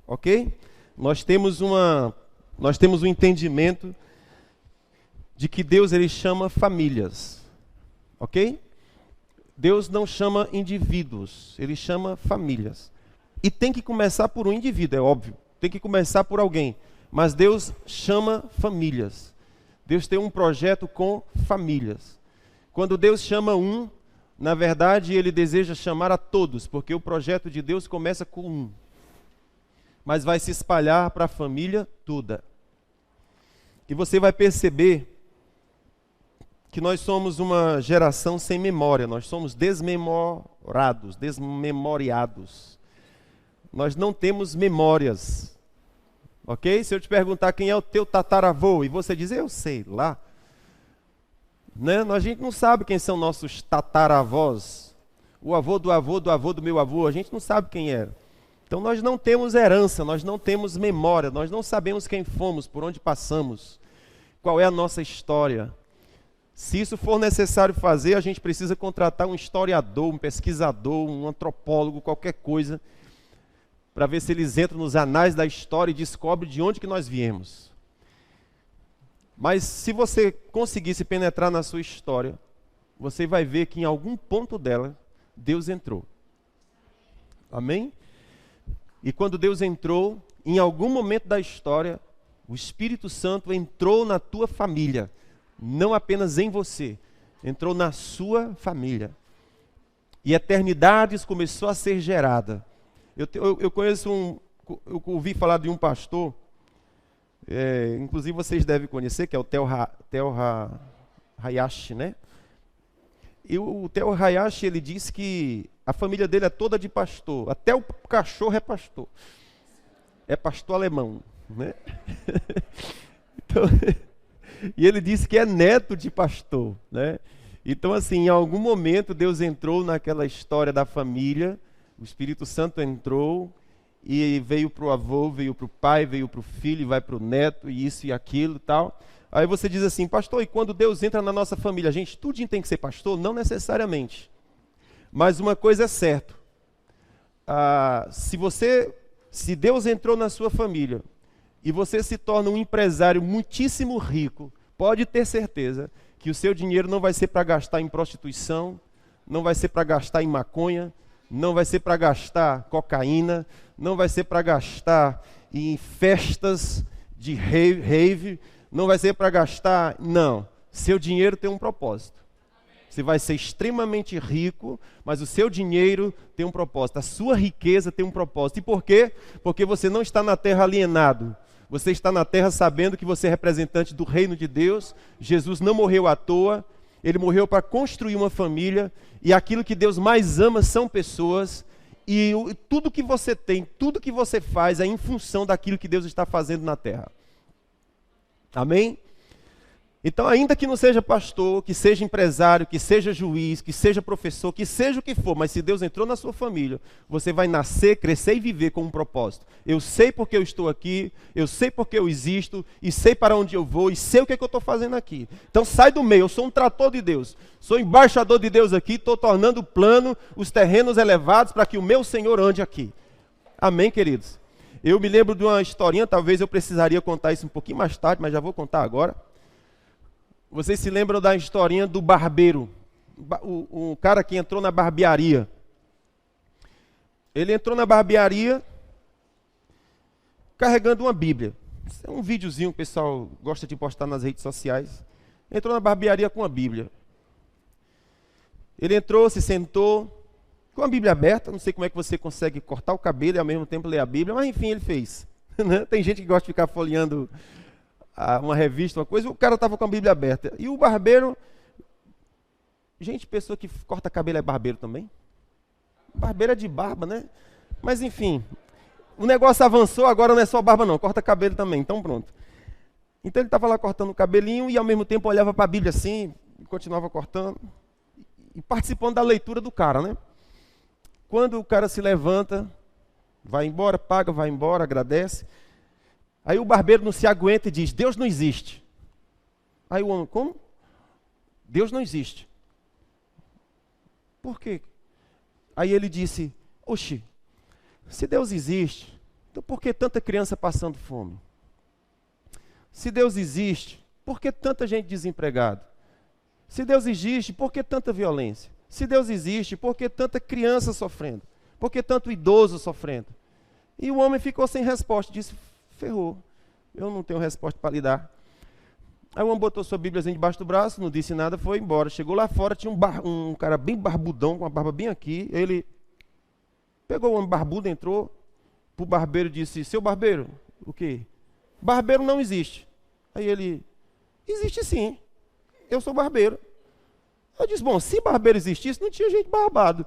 ok? Nós temos um entendimento de que Deus ele chama famílias, ok? Deus não chama indivíduos, ele chama famílias. E tem que começar por um indivíduo, é óbvio. Tem que começar por alguém. Mas Deus chama famílias. Deus tem um projeto com famílias. Quando Deus chama um, na verdade, ele deseja chamar a todos, porque o projeto de Deus começa com um. Mas vai se espalhar para a família toda. E você vai perceber que nós somos uma geração sem memória, nós somos desmemoriados. Nós não temos memórias. Ok? Se eu te perguntar quem é o teu tataravô, e você dizer, eu sei lá. Né? A gente não sabe quem são nossos tataravós. O avô do avô do avô do meu avô, a gente não sabe quem era. Então nós não temos herança, nós não temos memória, nós não sabemos quem fomos, por onde passamos, qual é a nossa história. Se isso for necessário fazer, a gente precisa contratar um historiador, um pesquisador, um antropólogo, qualquer coisa, para ver se eles entram nos anais da história e descobrem de onde que nós viemos. Mas se você conseguisse penetrar na sua história, você vai ver que em algum ponto dela, Deus entrou. Amém? E quando Deus entrou, em algum momento da história, o Espírito Santo entrou na tua família. Não apenas em você, entrou na sua família. E eternidades começou a ser gerada. Eu conheço eu ouvi falar de um pastor, inclusive vocês devem conhecer, que é o Theo Hayashi, né? E o Theo Hayashi, ele disse que a família dele é toda de pastor, até o cachorro é pastor. É pastor alemão, né? Então, e ele disse que é neto de pastor, né? Então, assim, em algum momento Deus entrou naquela história da família, o Espírito Santo entrou e veio para o avô, veio para o pai, veio para o filho, e vai para o neto, e isso e aquilo e tal. Aí você diz assim, pastor, e quando Deus entra na nossa família, a gente tudinho tem que ser pastor? Não necessariamente. Mas uma coisa é certa, se Deus entrou na sua família, e você se torna um empresário muitíssimo rico, pode ter certeza que o seu dinheiro não vai ser para gastar em prostituição, não vai ser para gastar em maconha, não vai ser para gastar cocaína, não vai ser para gastar em festas de rave, não vai ser para gastar, não. Seu dinheiro tem um propósito. Você vai ser extremamente rico, mas o seu dinheiro tem um propósito, a sua riqueza tem um propósito. E por quê? Porque você não está na terra alienado. Você está na terra sabendo que você é representante do reino de Deus. Jesus não morreu à toa. Ele morreu para construir uma família. E aquilo que Deus mais ama são pessoas. E tudo que você tem, tudo que você faz é em função daquilo que Deus está fazendo na terra. Amém? Então, ainda que não seja pastor, que seja empresário, que seja juiz, que seja professor, que seja o que for, mas se Deus entrou na sua família, você vai nascer, crescer e viver com um propósito. Eu sei porque eu estou aqui, eu sei porque eu existo, e sei para onde eu vou, e sei o que eu estou fazendo aqui. Então sai do meio, eu sou um trator de Deus, sou embaixador de Deus aqui, estou tornando plano os terrenos elevados para que o meu Senhor ande aqui. Amém, queridos? Eu me lembro de uma historinha, talvez eu precisaria contar isso um pouquinho mais tarde, mas já vou contar agora. Vocês se lembram da historinha do barbeiro? O cara que entrou na barbearia. Ele entrou na barbearia carregando uma Bíblia. Isso é um videozinho que o pessoal gosta de postar nas redes sociais. Entrou na barbearia com a Bíblia. Ele entrou, se sentou, com a Bíblia aberta. Não sei como é que você consegue cortar o cabelo e ao mesmo tempo ler a Bíblia, mas enfim, ele fez. Tem gente que gosta de ficar folheando uma revista, uma coisa, o cara estava com a Bíblia aberta. E o barbeiro, gente, pessoa que corta cabelo é barbeiro também? Barbeiro é de barba, né? Mas enfim, o negócio avançou, agora não é só barba não, corta cabelo também, então pronto. Então ele estava lá cortando o cabelinho e ao mesmo tempo olhava para a Bíblia assim, e continuava cortando, e participando da leitura do cara, né? Quando o cara se levanta, vai embora, paga, vai embora, agradece. Aí o barbeiro não se aguenta e diz, Deus não existe. Aí o homem, como? Deus não existe. Por quê? Aí ele disse, oxe, se Deus existe, Então por que tanta criança passando fome? Se Deus existe, por que tanta gente desempregada? Se Deus existe, por que tanta violência? Se Deus existe, por que tanta criança sofrendo? Por que tanto idoso sofrendo? E o homem ficou sem resposta, disse, ferrou, eu não tenho resposta para lhe dar. Aí o homem botou sua Bíbliazinha debaixo do braço, não disse nada, foi embora. Chegou lá fora, tinha um cara bem barbudão, com a barba bem aqui. Ele pegou o homem barbudo, entrou para o barbeiro e disse, seu barbeiro, o quê? Barbeiro não existe. Aí ele, existe sim, eu sou barbeiro. Eu disse, bom, se barbeiro existisse, não tinha gente barbado.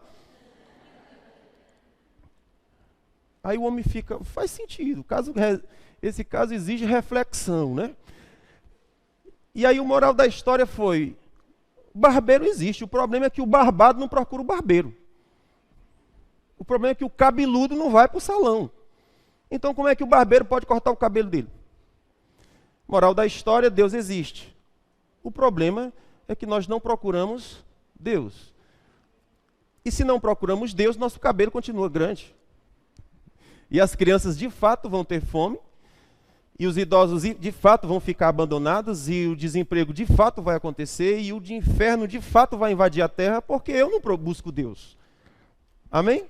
Aí o homem fica, faz sentido, esse caso exige reflexão, né? E aí o moral da história foi, barbeiro existe, o problema é que o barbado não procura o barbeiro. O problema é que o cabeludo não vai para o salão. Então como é que o barbeiro pode cortar o cabelo dele? Moral da história, Deus existe. O problema é que nós não procuramos Deus. E se não procuramos Deus, nosso cabelo continua grande. E as crianças de fato vão ter fome, e os idosos de fato vão ficar abandonados, e o desemprego de fato vai acontecer, e o de inferno de fato vai invadir a terra, porque eu não busco Deus. Amém?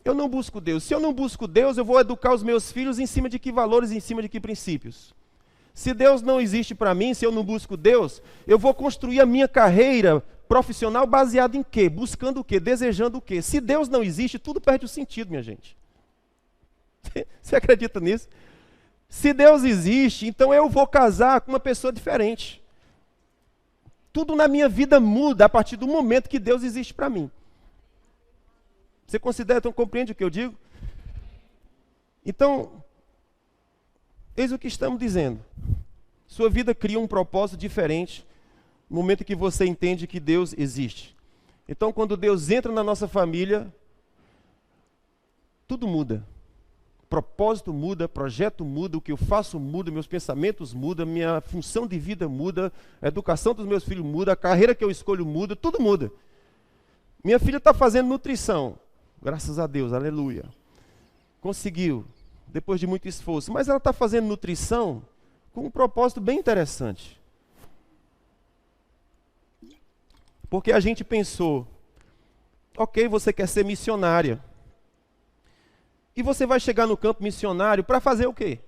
Eu não busco Deus. Se eu não busco Deus, eu vou educar os meus filhos em cima de que valores, em cima de que princípios? Se Deus não existe para mim, se eu não busco Deus, eu vou construir a minha carreira profissional baseada em quê? Buscando o quê? Desejando o quê? Se Deus não existe, tudo perde o sentido, minha gente. Você acredita nisso? Se Deus existe, então eu vou casar com uma pessoa diferente. Tudo na minha vida muda a partir do momento que Deus existe para mim. Você considera, então compreende o que eu digo? Então, eis o que estamos dizendo. Sua vida cria um propósito diferente no momento que você entende que Deus existe. Então, quando Deus entra na nossa família, tudo muda. Propósito muda, projeto muda, o que eu faço muda, meus pensamentos mudam, minha função de vida muda, a educação dos meus filhos muda, a carreira que eu escolho muda, tudo muda. Minha filha está fazendo nutrição, graças a Deus, aleluia. Conseguiu, depois de muito esforço, mas ela está fazendo nutrição com um propósito bem interessante. Porque a gente pensou, ok, você quer ser missionária. E você vai chegar no campo missionário para fazer o quê?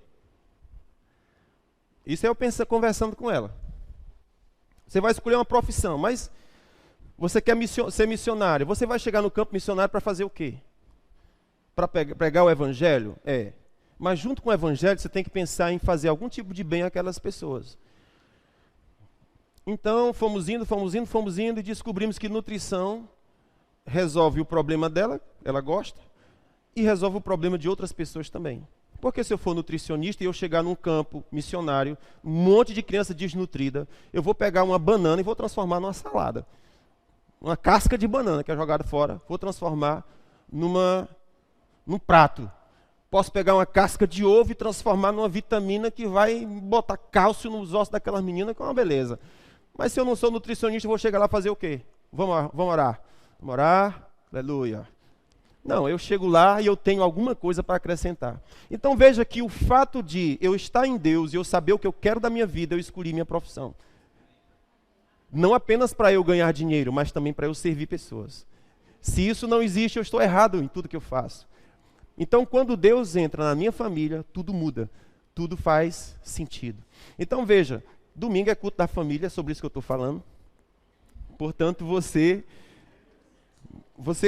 Isso eu penso conversando com ela. Você vai escolher uma profissão, mas você quer ser missionário. Você vai chegar no campo missionário para fazer o quê? Para pregar o evangelho? É. Mas junto com o evangelho, você tem que pensar em fazer algum tipo de bem àquelas pessoas. Então, fomos indo e descobrimos que nutrição resolve o problema dela, ela gosta, e resolve o problema de outras pessoas também. Porque se eu for nutricionista e eu chegar num campo missionário, um monte de criança desnutrida, eu vou pegar uma banana e vou transformar numa salada. Uma casca de banana que é jogada fora, vou transformar num prato. Posso pegar uma casca de ovo e transformar numa vitamina que vai botar cálcio nos ossos daquelas meninas, que é uma beleza. Mas se eu não sou nutricionista, eu vou chegar lá fazer o quê? Vamos orar. Vamos orar, aleluia. Não, eu chego lá e eu tenho alguma coisa para acrescentar. Então veja que o fato de eu estar em Deus e eu saber o que eu quero da minha vida, eu escolhi minha profissão. Não apenas para eu ganhar dinheiro, mas também para eu servir pessoas. Se isso não existe, eu estou errado em tudo que eu faço. Então quando Deus entra na minha família, tudo muda. Tudo faz sentido. Então veja, domingo é culto da família, é sobre isso que eu estou falando. Portanto, você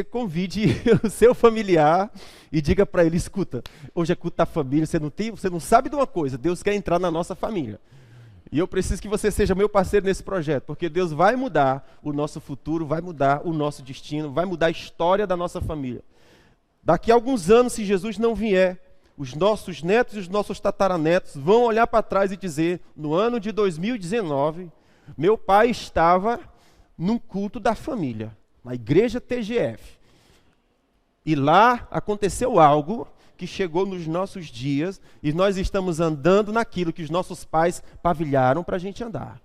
convide o seu familiar e diga para ele, escuta, hoje é culto da família, você não sabe de uma coisa, Deus quer entrar na nossa família. E eu preciso que você seja meu parceiro nesse projeto, porque Deus vai mudar o nosso futuro, vai mudar o nosso destino, vai mudar a história da nossa família. Daqui a alguns anos, se Jesus não vier, os nossos netos e os nossos tataranetos vão olhar para trás e dizer, no ano de 2019, meu pai estava num culto da família, na igreja TGF. E lá aconteceu algo que chegou nos nossos dias e nós estamos andando naquilo que os nossos pais pavilharam para a gente andar.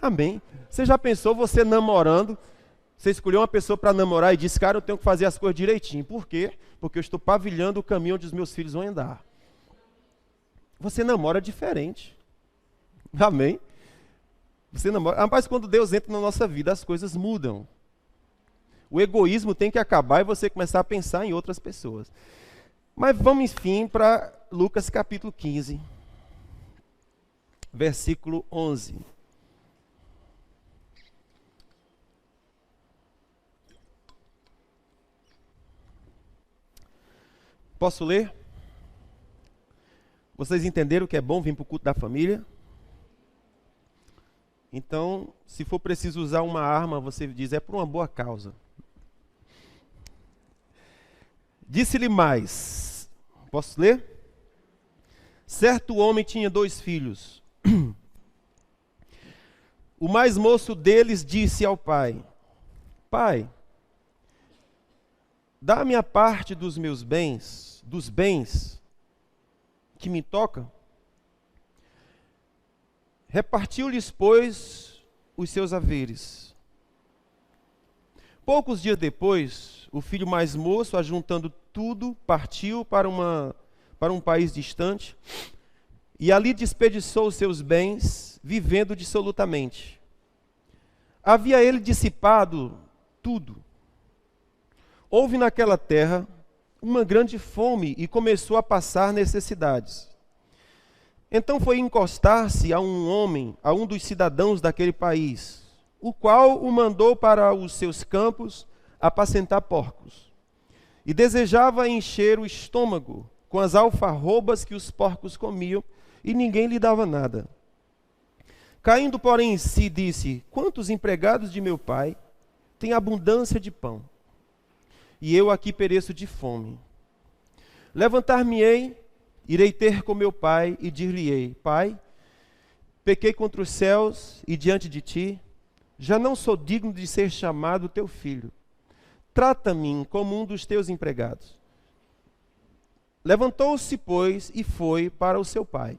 Amém? Você já pensou você namorando Você escolheu uma pessoa para namorar e diz, cara, eu tenho que fazer as coisas direitinho. Por quê? Porque eu estou pavilhando o caminho onde os meus filhos vão andar. Você namora diferente. Amém? Você namora. Mas quando Deus entra na nossa vida, as coisas mudam. O egoísmo tem que acabar e você começar a pensar em outras pessoas. Mas vamos, enfim, para Lucas capítulo 15, versículo 11. Posso ler? Vocês entenderam que é bom vir para o culto da família? Então, se for preciso usar uma arma, você diz, é por uma boa causa. Disse-lhe mais, posso ler? Certo homem tinha 2 filhos. O mais moço deles disse ao pai, pai, dá-me a parte dos meus bens, dos bens que me tocam. Repartiu-lhes, pois, os seus haveres. Poucos dias depois, o filho mais moço, ajuntando tudo, partiu para um país distante e ali desperdiçou os seus bens, vivendo dissolutamente. Havia ele dissipado tudo. Houve naquela terra uma grande fome e começou a passar necessidades. Então foi encostar-se a um homem, a um dos cidadãos daquele país, o qual o mandou para os seus campos apacentar porcos. E desejava encher o estômago com as alfarrobas que os porcos comiam, e ninguém lhe dava nada. Caindo, porém, em si, disse, quantos empregados de meu pai têm abundância de pão, e eu aqui pereço de fome. Levantar-me-ei, irei ter com meu pai, e dir-lhe-ei, pai, pequei contra os céus e diante de ti, já não sou digno de ser chamado teu filho. Trata-me como um dos teus empregados. Levantou-se, pois, e foi para o seu pai.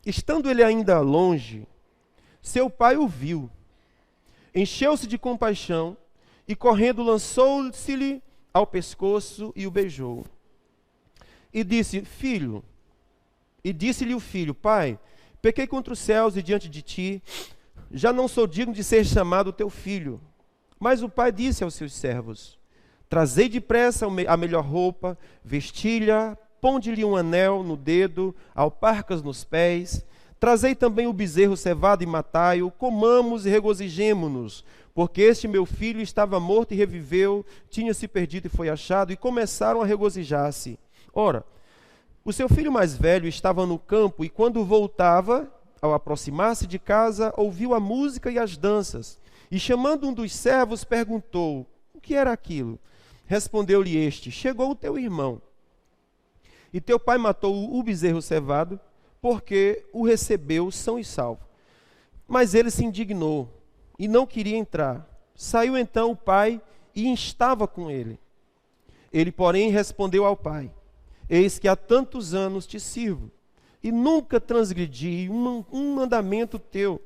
Estando ele ainda longe, seu pai o viu, encheu-se de compaixão e, correndo, lançou-se-lhe ao pescoço e o beijou. E disse-lhe o filho, pai, pequei contra os céus e diante de ti, já não sou digno de ser chamado teu filho. Mas o pai disse aos seus servos, trazei depressa a melhor roupa, vestilha, ponde-lhe um anel no dedo, alparcas nos pés, trazei também o bezerro cevado e matai-o, comamos e regozijemo-nos, porque este meu filho estava morto e reviveu, tinha se perdido e foi achado, e começaram a regozijar-se. Ora, o seu filho mais velho estava no campo, e quando voltava, ao aproximar-se de casa, ouviu a música e as danças, e chamando um dos servos, perguntou, o que era aquilo? Respondeu-lhe este, chegou o teu irmão, e teu pai matou o bezerro cevado, porque o recebeu são e salvo. Mas ele se indignou, e não queria entrar. Saiu então o pai, e instava com ele. Ele, porém, respondeu ao pai, eis que há tantos anos te sirvo, e nunca transgredi um mandamento teu.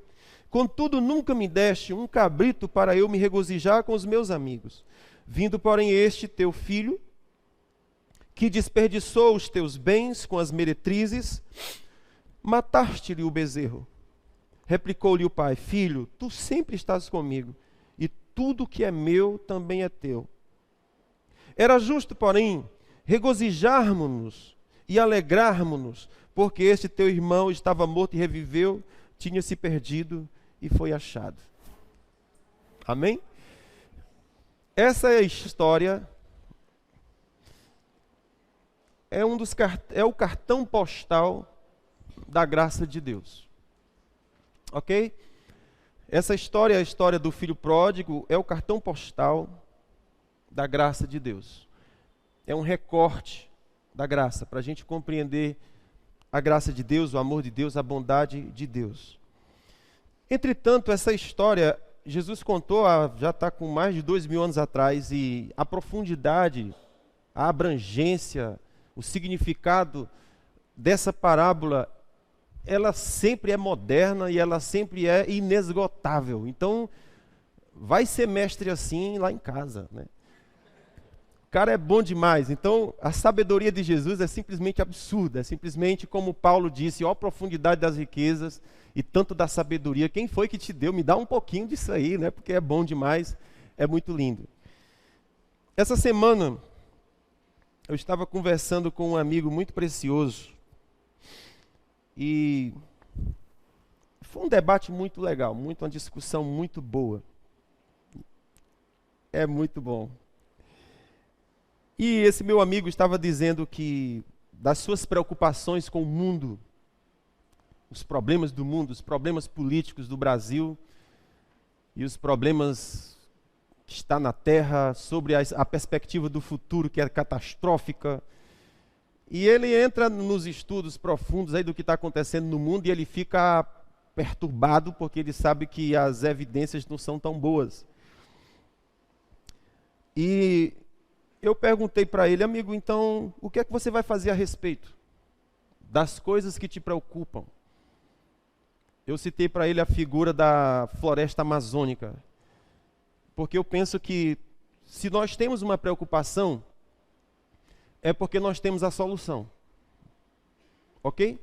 Contudo, nunca me deste um cabrito para eu me regozijar com os meus amigos. Vindo, porém, este teu filho, que desperdiçou os teus bens com as meretrizes, mataste-lhe o bezerro. Replicou-lhe o pai, filho, tu sempre estás comigo, e tudo que é meu também é teu. Era justo, porém, regozijarmos-nos e alegrarmos-nos, porque este teu irmão estava morto e reviveu, tinha se perdido e foi achado. Amém? Essa é a história, é o cartão postal da graça de Deus. Ok? Essa história, a história do filho pródigo, é o cartão postal da graça de Deus. É um recorte da graça, para a gente compreender a graça de Deus, o amor de Deus, a bondade de Deus. Entretanto, essa história, Jesus contou, já está com mais de 2000 anos atrás, e a profundidade, a abrangência, o significado dessa parábola, ela sempre é moderna e ela sempre é inesgotável. Então, vai ser mestre assim lá em casa, né? O cara é bom demais. Então, a sabedoria de Jesus é simplesmente absurda. É simplesmente como Paulo disse, ó profundidade das riquezas e tanto da sabedoria. Quem foi que te deu? Me dá um pouquinho disso aí, né? Porque é bom demais, é muito lindo. Essa semana, eu estava conversando com um amigo muito precioso. E foi um debate muito legal, uma discussão muito boa. É muito bom. E esse meu amigo estava dizendo que das suas preocupações com o mundo, os problemas do mundo, os problemas políticos do Brasil e os problemas que está na Terra, sobre a perspectiva do futuro que é catastrófica. E ele entra nos estudos profundos aí do que está acontecendo no mundo e ele fica perturbado porque ele sabe que as evidências não são tão boas. E eu perguntei para ele, amigo, então, o que é que você vai fazer a respeito das coisas que te preocupam? Eu citei para ele a figura da floresta amazônica, porque eu penso que se nós temos uma preocupação, é porque nós temos a solução. Ok?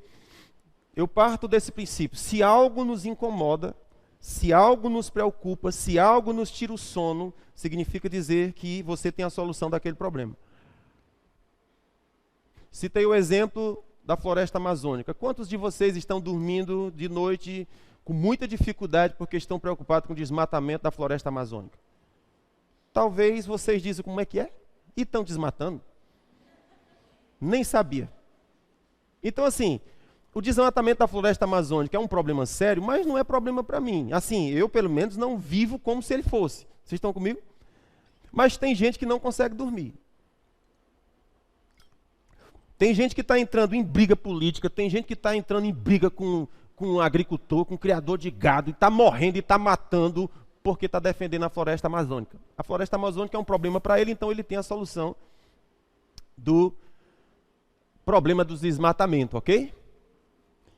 Eu parto desse princípio. Se algo nos incomoda, se algo nos preocupa, se algo nos tira o sono, significa dizer que você tem a solução daquele problema. Citei o exemplo da floresta amazônica. Quantos de vocês estão dormindo de noite com muita dificuldade porque estão preocupados com o desmatamento da floresta amazônica? Talvez vocês dizem como é que é? E estão desmatando? Nem sabia. Então assim, o desmatamento da floresta amazônica é um problema sério, mas não é problema para mim. Assim, eu pelo menos não vivo como se ele fosse. Vocês estão comigo? Mas tem gente que não consegue dormir. Tem gente que está entrando em briga política, tem gente que está entrando em briga com um agricultor, com um criador de gado, e está morrendo e está matando porque está defendendo a floresta amazônica. A floresta amazônica é um problema para ele, então ele tem a solução do problema do desmatamento, ok?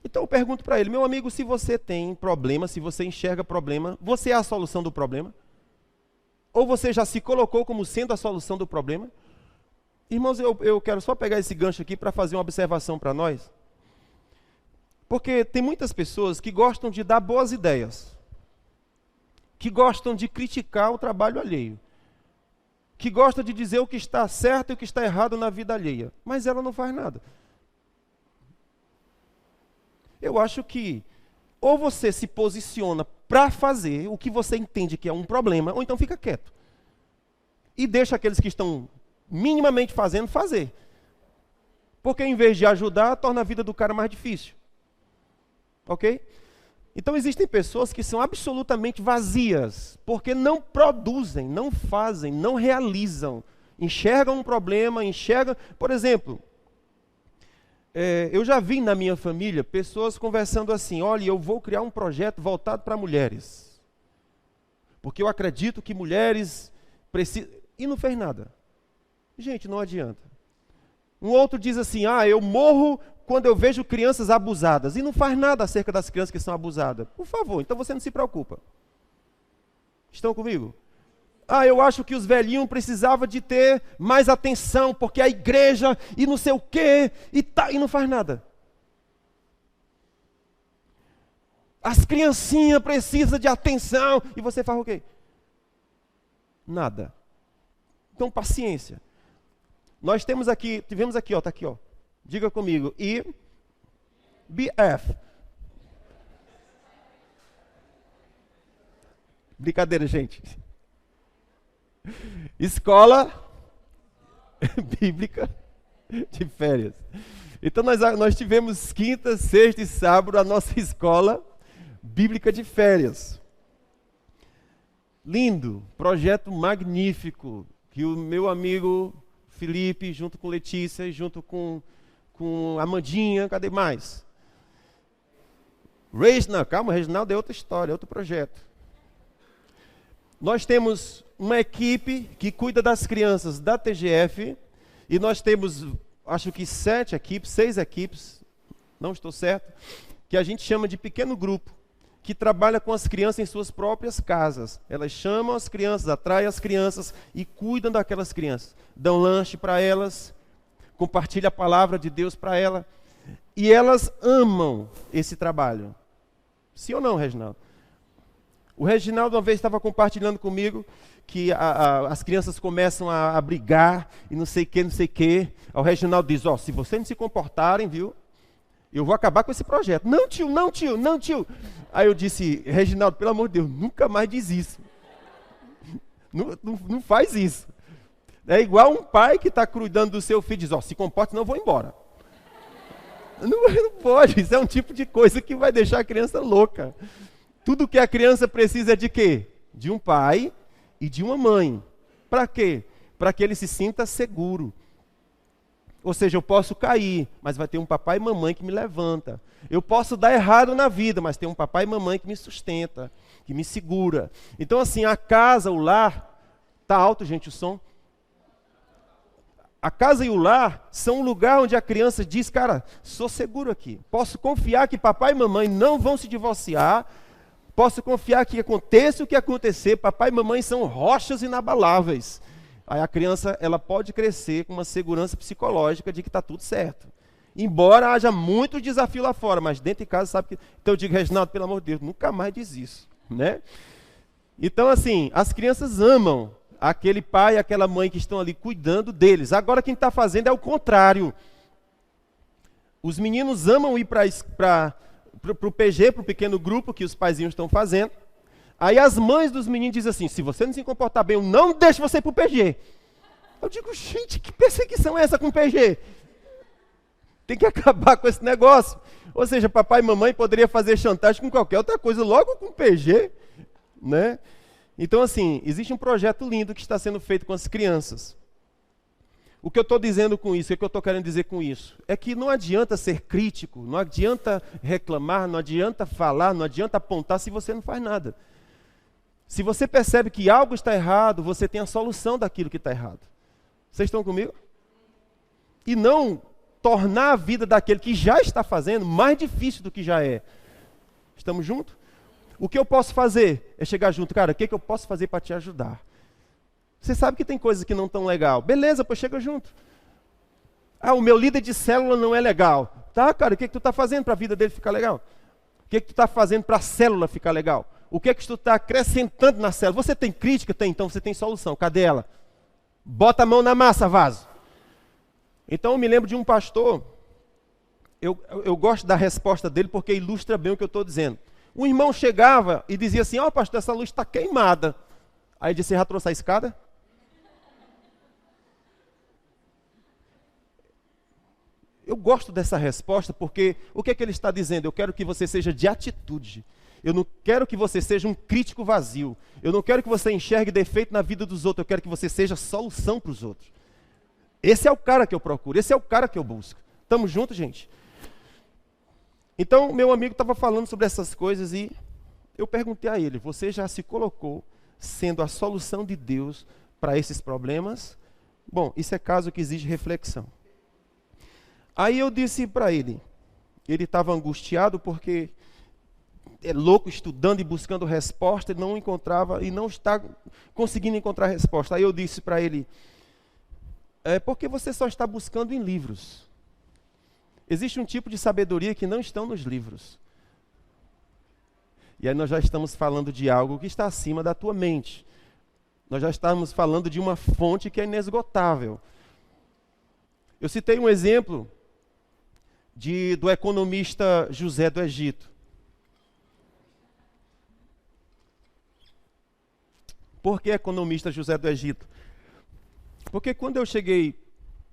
Então eu pergunto para ele, meu amigo, se você tem problema, se você enxerga problema, você é a solução do problema? Ou você já se colocou como sendo a solução do problema? Irmãos, eu quero só pegar esse gancho aqui para fazer uma observação para nós. Porque tem muitas pessoas que gostam de dar boas ideias, que gostam de criticar o trabalho alheio, que gostam de dizer o que está certo e o que está errado na vida alheia, mas ela não faz nada. Eu acho que ou você se posiciona para fazer o que você entende que é um problema, ou então fica quieto. E deixa aqueles que estão minimamente fazendo, fazer. Porque em vez de ajudar, torna a vida do cara mais difícil. Ok? Então existem pessoas que são absolutamente vazias, porque não produzem, não fazem, não realizam. Enxergam um problema, enxergam... Por exemplo... eu já vi na minha família pessoas conversando assim, olha, eu vou criar um projeto voltado para mulheres, porque eu acredito que mulheres precisam... E não fez nada. Gente, não adianta. Um outro diz assim, eu morro quando eu vejo crianças abusadas, e não faz nada acerca das crianças que são abusadas. Por favor, então você não se preocupa. Estão comigo? Eu acho que os velhinhos precisavam de ter mais atenção, porque a igreja e não sei o quê, e não faz nada. As criancinhas precisam de atenção, e você faz o quê? Nada. Então, paciência. Nós tivemos aqui, está aqui, ó. Diga comigo, IBF. Brincadeira, gente. Escola Bíblica de Férias. Então nós tivemos quinta, sexta e sábado a nossa escola Bíblica de Férias. Lindo, projeto magnífico, que o meu amigo Felipe, junto com Letícia, junto com Amandinha, cadê mais? Reginaldo é outra história, é outro projeto. Nós temos uma equipe que cuida das crianças da TGF, e nós temos, acho que 6 equipes, não estou certo, que a gente chama de pequeno grupo, que trabalha com as crianças em suas próprias casas. Elas chamam as crianças, atraem as crianças e cuidam daquelas crianças. Dão lanche para elas, compartilham a palavra de Deus para elas. E elas amam esse trabalho. Sim ou não, Reginaldo? O Reginaldo uma vez estava compartilhando comigo que as crianças começam a brigar e não sei o que, não sei o que. O Reginaldo diz, se vocês não se comportarem, viu? Eu vou acabar com esse projeto. Não, tio, não, tio, não, tio. Aí eu disse, Reginaldo, pelo amor de Deus, nunca mais diz isso. Não faz isso. É igual um pai que está cuidando do seu filho e diz, se comporte, senão eu vou embora. Não pode, isso é um tipo de coisa que vai deixar a criança louca. Tudo que a criança precisa é de quê? De um pai e de uma mãe. Para quê? Para que ele se sinta seguro. Ou seja, eu posso cair, mas vai ter um papai e mamãe que me levanta. Eu posso dar errado na vida, mas tem um papai e mamãe que me sustenta, que me segura. Então assim, a casa, o lar, está alto, gente, o som? A casa e o lar são um lugar onde a criança diz, cara, sou seguro aqui. Posso confiar que papai e mamãe não vão se divorciar. Posso confiar que aconteça o que acontecer. Papai e mamãe são rochas inabaláveis. Aí a criança, ela pode crescer com uma segurança psicológica de que está tudo certo. Embora haja muito desafio lá fora, mas dentro de casa sabe que... Então eu digo, Reginaldo, pelo amor de Deus, nunca mais diz isso, né? Então assim, as crianças amam aquele pai e aquela mãe que estão ali cuidando deles. Agora quem está fazendo é o contrário. Os meninos amam ir para o PG, para o pequeno grupo que os paizinhos estão fazendo. Aí as mães dos meninos dizem assim, se você não se comportar bem, eu não deixo você ir para o PG. Eu digo, gente, que perseguição é essa com o PG? Tem que acabar com esse negócio. Ou seja, papai e mamãe poderia fazer chantagem com qualquer outra coisa, logo com o PG, né? Então assim, existe um projeto lindo que está sendo feito com as crianças. O que eu estou dizendo com isso, o que eu estou querendo dizer com isso? É que não adianta ser crítico, não adianta reclamar, não adianta falar, não adianta apontar se você não faz nada. Se você percebe que algo está errado, você tem a solução daquilo que está errado. Vocês estão comigo? E não tornar a vida daquele que já está fazendo mais difícil do que já é. Estamos juntos? O que eu posso fazer é chegar junto, cara, o que eu posso fazer para te ajudar? Você sabe que tem coisas que não estão legal. Beleza, pois chega junto. O meu líder de célula não é legal. Tá, cara, o que tu está fazendo para a vida dele ficar legal? O que tu está fazendo para a célula ficar legal? O que tu está acrescentando na célula? Você tem crítica? Tem, então você tem solução. Cadê ela? Bota a mão na massa, vaso. Então eu me lembro de um pastor, eu gosto da resposta dele porque ilustra bem o que eu estou dizendo. Um irmão chegava e dizia assim, pastor, essa luz está queimada. Aí ele disse, você já trouxe a escada? Eu gosto dessa resposta porque o que é que ele está dizendo? Eu quero que você seja de atitude. Eu não quero que você seja um crítico vazio. Eu não quero que você enxergue defeito na vida dos outros. Eu quero que você seja solução para os outros. Esse é o cara que eu procuro. Esse é o cara que eu busco. Estamos juntos, gente? Então, meu amigo estava falando sobre essas coisas e eu perguntei a ele, você já se colocou sendo a solução de Deus para esses problemas? Bom, isso é caso que exige reflexão. Aí eu disse para ele estava angustiado porque é louco estudando e buscando resposta, ele não encontrava e não está conseguindo encontrar resposta. Aí eu disse para ele, porque você só está buscando em livros. Existe um tipo de sabedoria que não estão nos livros. E aí nós já estamos falando de algo que está acima da tua mente. Nós já estamos falando de uma fonte que é inesgotável. Eu citei um exemplo do economista José do Egito. Por que economista José do Egito? Porque quando eu cheguei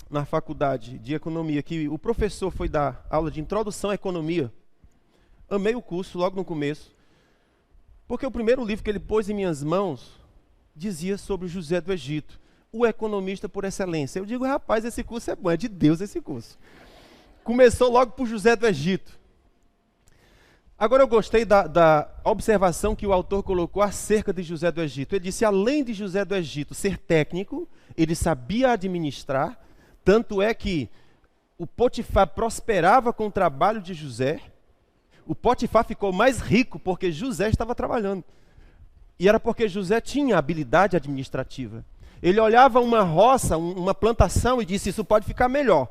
na faculdade de economia, que o professor foi dar aula de introdução à economia, amei o curso logo no começo, porque o primeiro livro que ele pôs em minhas mãos dizia sobre José do Egito, o economista por excelência. Eu digo, rapaz, esse curso é bom, é de Deus esse curso. Começou logo por José do Egito. Agora eu gostei da observação que o autor colocou acerca de José do Egito. Ele disse, além de José do Egito ser técnico, ele sabia administrar, tanto é que o Potifar prosperava com o trabalho de José. O Potifar ficou mais rico porque José estava trabalhando. E era porque José tinha habilidade administrativa. Ele olhava uma roça, uma plantação e disse, isso pode ficar melhor.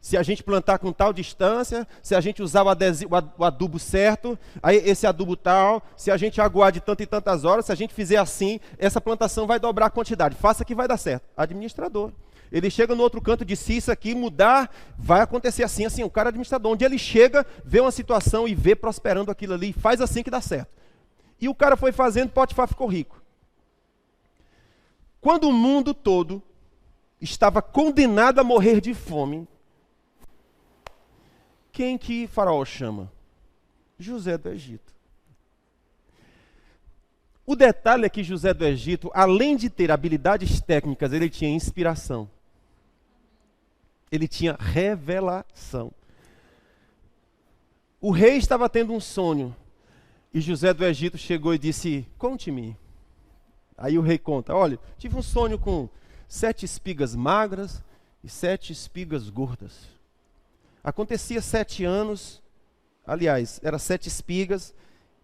Se a gente plantar com tal distância, se a gente usar o adubo certo, aí esse adubo tal, se a gente aguar de tantas e tantas horas, se a gente fizer assim, essa plantação vai dobrar a quantidade. Faça que vai dar certo. Administrador. Ele chega no outro canto e diz, se isso aqui mudar, vai acontecer assim, assim. O cara administrador, onde ele chega, vê uma situação e vê prosperando aquilo ali, faz assim que dá certo. E o cara foi fazendo, Potifar ficou rico. Quando o mundo todo estava condenado a morrer de fome, quem que Faraó chama? José do Egito. O detalhe é que José do Egito, além de ter habilidades técnicas, ele tinha inspiração. Ele tinha revelação. O rei estava tendo um sonho. E José do Egito chegou e disse, conte-me. Aí o rei conta, olha, tive um sonho com 7 espigas magras e 7 espigas gordas. Acontecia 7 anos, aliás, era 7 espigas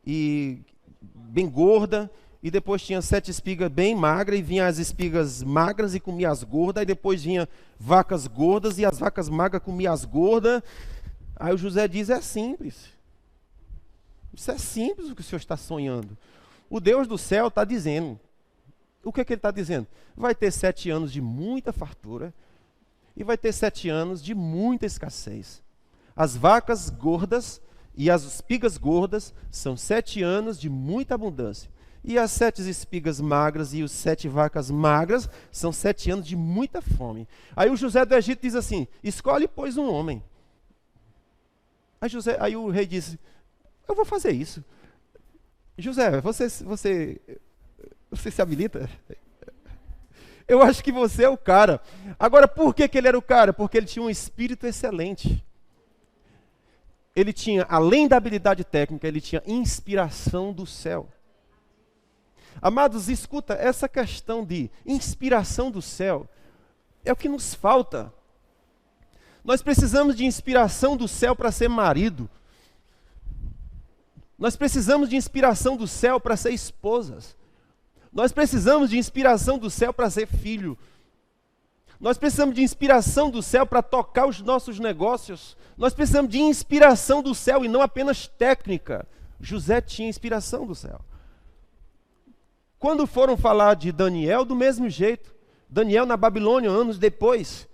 e bem gorda, e depois tinha 7 espigas bem magras, e vinha as espigas magras e comia as gordas, e depois vinha vacas gordas, e as vacas magras comiam as gordas. Aí o José diz, é simples. Isso é simples o que o senhor está sonhando. O Deus do céu está dizendo. O que é que ele está dizendo? Vai ter 7 anos de muita fartura, e vai ter 7 anos de muita escassez. As vacas gordas e as espigas gordas são 7 anos de muita abundância. E as 7 espigas magras e os 7 vacas magras são 7 anos de muita fome. Aí o José do Egito diz assim, escolhe, pois, um homem. Aí o rei diz, eu vou fazer isso. José, você se habilita? Eu acho que você é o cara. Agora, por que ele era o cara? Porque ele tinha um espírito excelente. Ele tinha, além da habilidade técnica, ele tinha inspiração do céu. Amados, escuta, essa questão de inspiração do céu é o que nos falta. Nós precisamos de inspiração do céu para ser marido. Nós precisamos de inspiração do céu para ser esposas. Nós precisamos de inspiração do céu para ser filho. Nós precisamos de inspiração do céu para tocar os nossos negócios. Nós precisamos de inspiração do céu e não apenas técnica. José tinha inspiração do céu. Quando foram falar de Daniel, do mesmo jeito. Daniel na Babilônia, anos depois.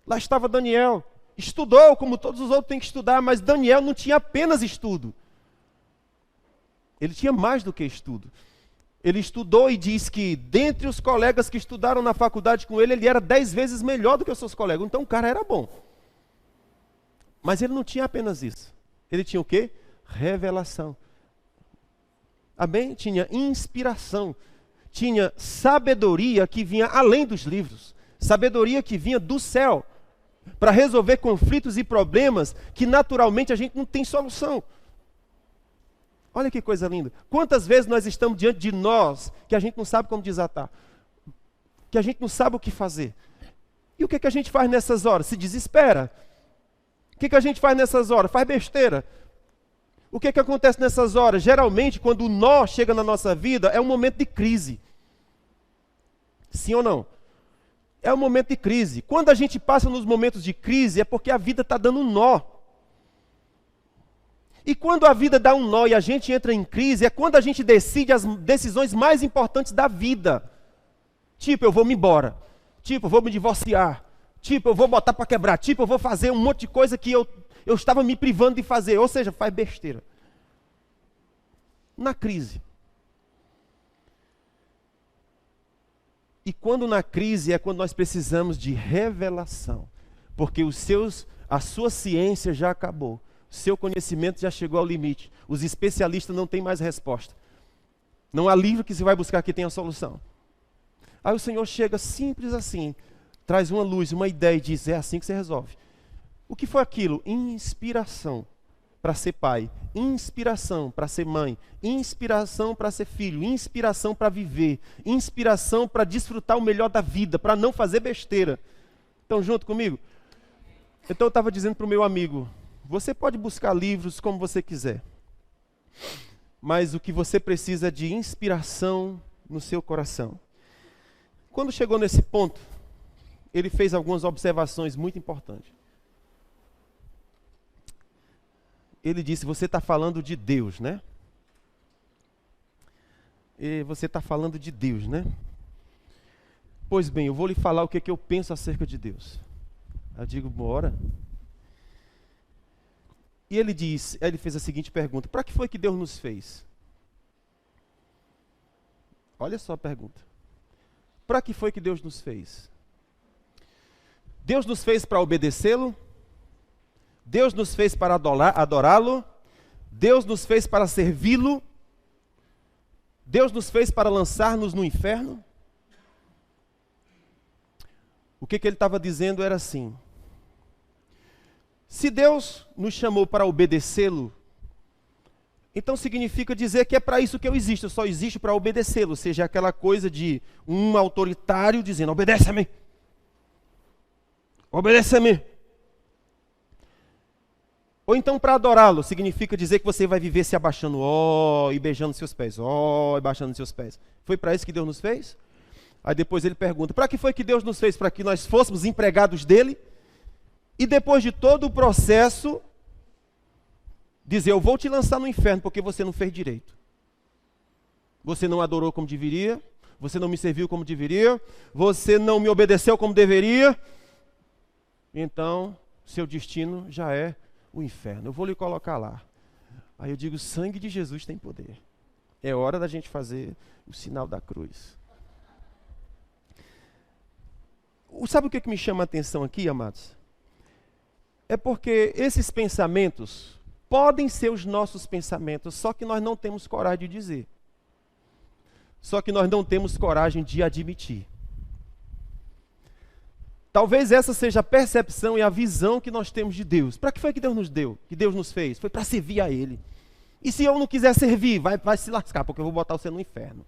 Lá estava Daniel. Estudou, como todos os outros têm que estudar, mas Daniel não tinha apenas estudo. Ele tinha mais do que estudo. Ele estudou e diz que, dentre os colegas que estudaram na faculdade com ele, ele era 10 vezes melhor do que os seus colegas. Então o cara era bom. Mas ele não tinha apenas isso. Ele tinha o quê? Revelação. Amém? Tinha inspiração. Tinha sabedoria que vinha além dos livros. Sabedoria que vinha do céu. Para resolver conflitos e problemas que naturalmente a gente não tem solução. Olha que coisa linda. Quantas vezes nós estamos diante de nós que a gente não sabe como desatar. Que a gente não sabe o que fazer. E o que a gente faz nessas horas? Se desespera. O que a gente faz nessas horas? Faz besteira. O que acontece nessas horas? Geralmente, quando o nó chega na nossa vida, é um momento de crise. Sim ou não? É um momento de crise. Quando a gente passa nos momentos de crise, é porque a vida está dando um nó. E quando a vida dá um nó e a gente entra em crise, é quando a gente decide as decisões mais importantes da vida. Tipo, eu vou me embora. Tipo, eu vou me divorciar. Tipo, eu vou botar para quebrar. Tipo, eu vou fazer um monte de coisa que eu estava me privando de fazer. Ou seja, faz besteira. Na crise. E quando na crise é quando nós precisamos de revelação. Porque a sua ciência já acabou. Seu conhecimento já chegou ao limite. Os especialistas não têm mais resposta. Não há livro que você vai buscar que tenha solução. Aí o Senhor chega simples assim, traz uma luz, uma ideia e diz, é assim que você resolve. O que foi aquilo? Inspiração para ser pai, inspiração para ser mãe, inspiração para ser filho, inspiração para viver, inspiração para desfrutar o melhor da vida, para não fazer besteira. Estão junto comigo? Então eu estava dizendo para o meu amigo, você pode buscar livros como você quiser. mas o que você precisa é de inspiração no seu coração. Quando chegou nesse ponto, ele fez algumas observações muito importantes. Ele disse: você está falando de Deus, né? E você está falando de Deus, né? Pois bem, eu vou lhe falar o que eu penso acerca de Deus. Eu digo: bora. E ele fez a seguinte pergunta: para que foi que Deus nos fez? Olha só a pergunta. Para que foi que Deus nos fez? Deus nos fez para obedecê-lo? Deus nos fez para adorá-lo? Deus nos fez para servi-lo? Deus nos fez para lançar-nos no inferno? O que ele estava dizendo era assim: se Deus nos chamou para obedecê-lo, então significa dizer que é para isso que eu existo, eu só existo para obedecê-lo, ou seja, aquela coisa de um autoritário dizendo: obedece-me, obedece-me. Ou então para adorá-lo, significa dizer que você vai viver se abaixando, e beijando seus pés, e baixando seus pés. Foi para isso que Deus nos fez? Aí depois ele pergunta: para que foi que Deus nos fez? Para que nós fôssemos empregados dele? E depois de todo o processo, dizer: eu vou te lançar no inferno porque você não fez direito. Você não adorou como deveria, você não me serviu como deveria, você não me obedeceu como deveria, então seu destino já é o inferno. Eu vou lhe colocar lá. Aí eu digo: o sangue de Jesus tem poder. É hora da gente fazer o sinal da cruz. Sabe o que me chama a atenção aqui, amados? É porque esses pensamentos podem ser os nossos pensamentos, só que nós não temos coragem de dizer. Só que nós não temos coragem de admitir. Talvez essa seja a percepção e a visão que nós temos de Deus. Para que foi que Deus nos deu? Que Deus nos fez? Foi para servir a Ele. E se eu não quiser servir, vai se lascar, porque eu vou botar você no inferno.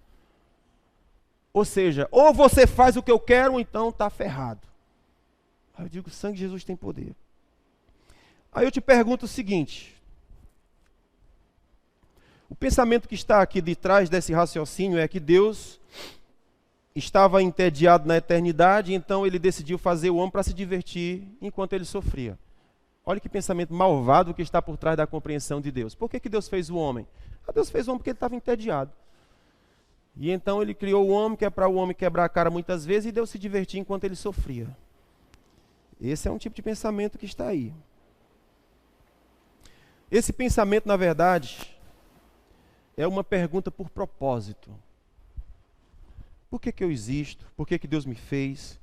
Ou seja, ou você faz o que eu quero, ou então está ferrado. Aí eu digo: o sangue de Jesus tem poder. Aí eu te pergunto o seguinte: o pensamento que está aqui de trás desse raciocínio é que Deus estava entediado na eternidade, então ele decidiu fazer o homem para se divertir enquanto ele sofria. Olha que pensamento malvado que está por trás da compreensão de Deus. Por que Deus fez o homem? Deus fez o homem porque ele estava entediado. E então ele criou o homem, que é para o homem quebrar a cara muitas vezes, e Deus se divertir enquanto ele sofria. Esse é um tipo de pensamento que está aí. Esse pensamento, na verdade, é uma pergunta por propósito. Por que eu existo? Por que Deus me fez?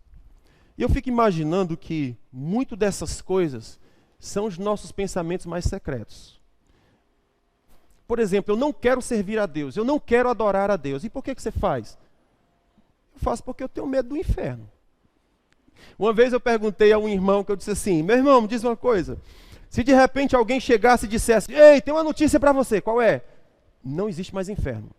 E eu fico imaginando que muito dessas coisas são os nossos pensamentos mais secretos. Por exemplo, eu não quero servir a Deus, eu não quero adorar a Deus. E por que você faz? Eu faço porque eu tenho medo do inferno. Uma vez eu perguntei a um irmão, que eu disse assim: meu irmão, me diz uma coisa. Se de repente alguém chegasse e dissesse: ei, tem uma notícia para você, qual é? Não existe mais inferno.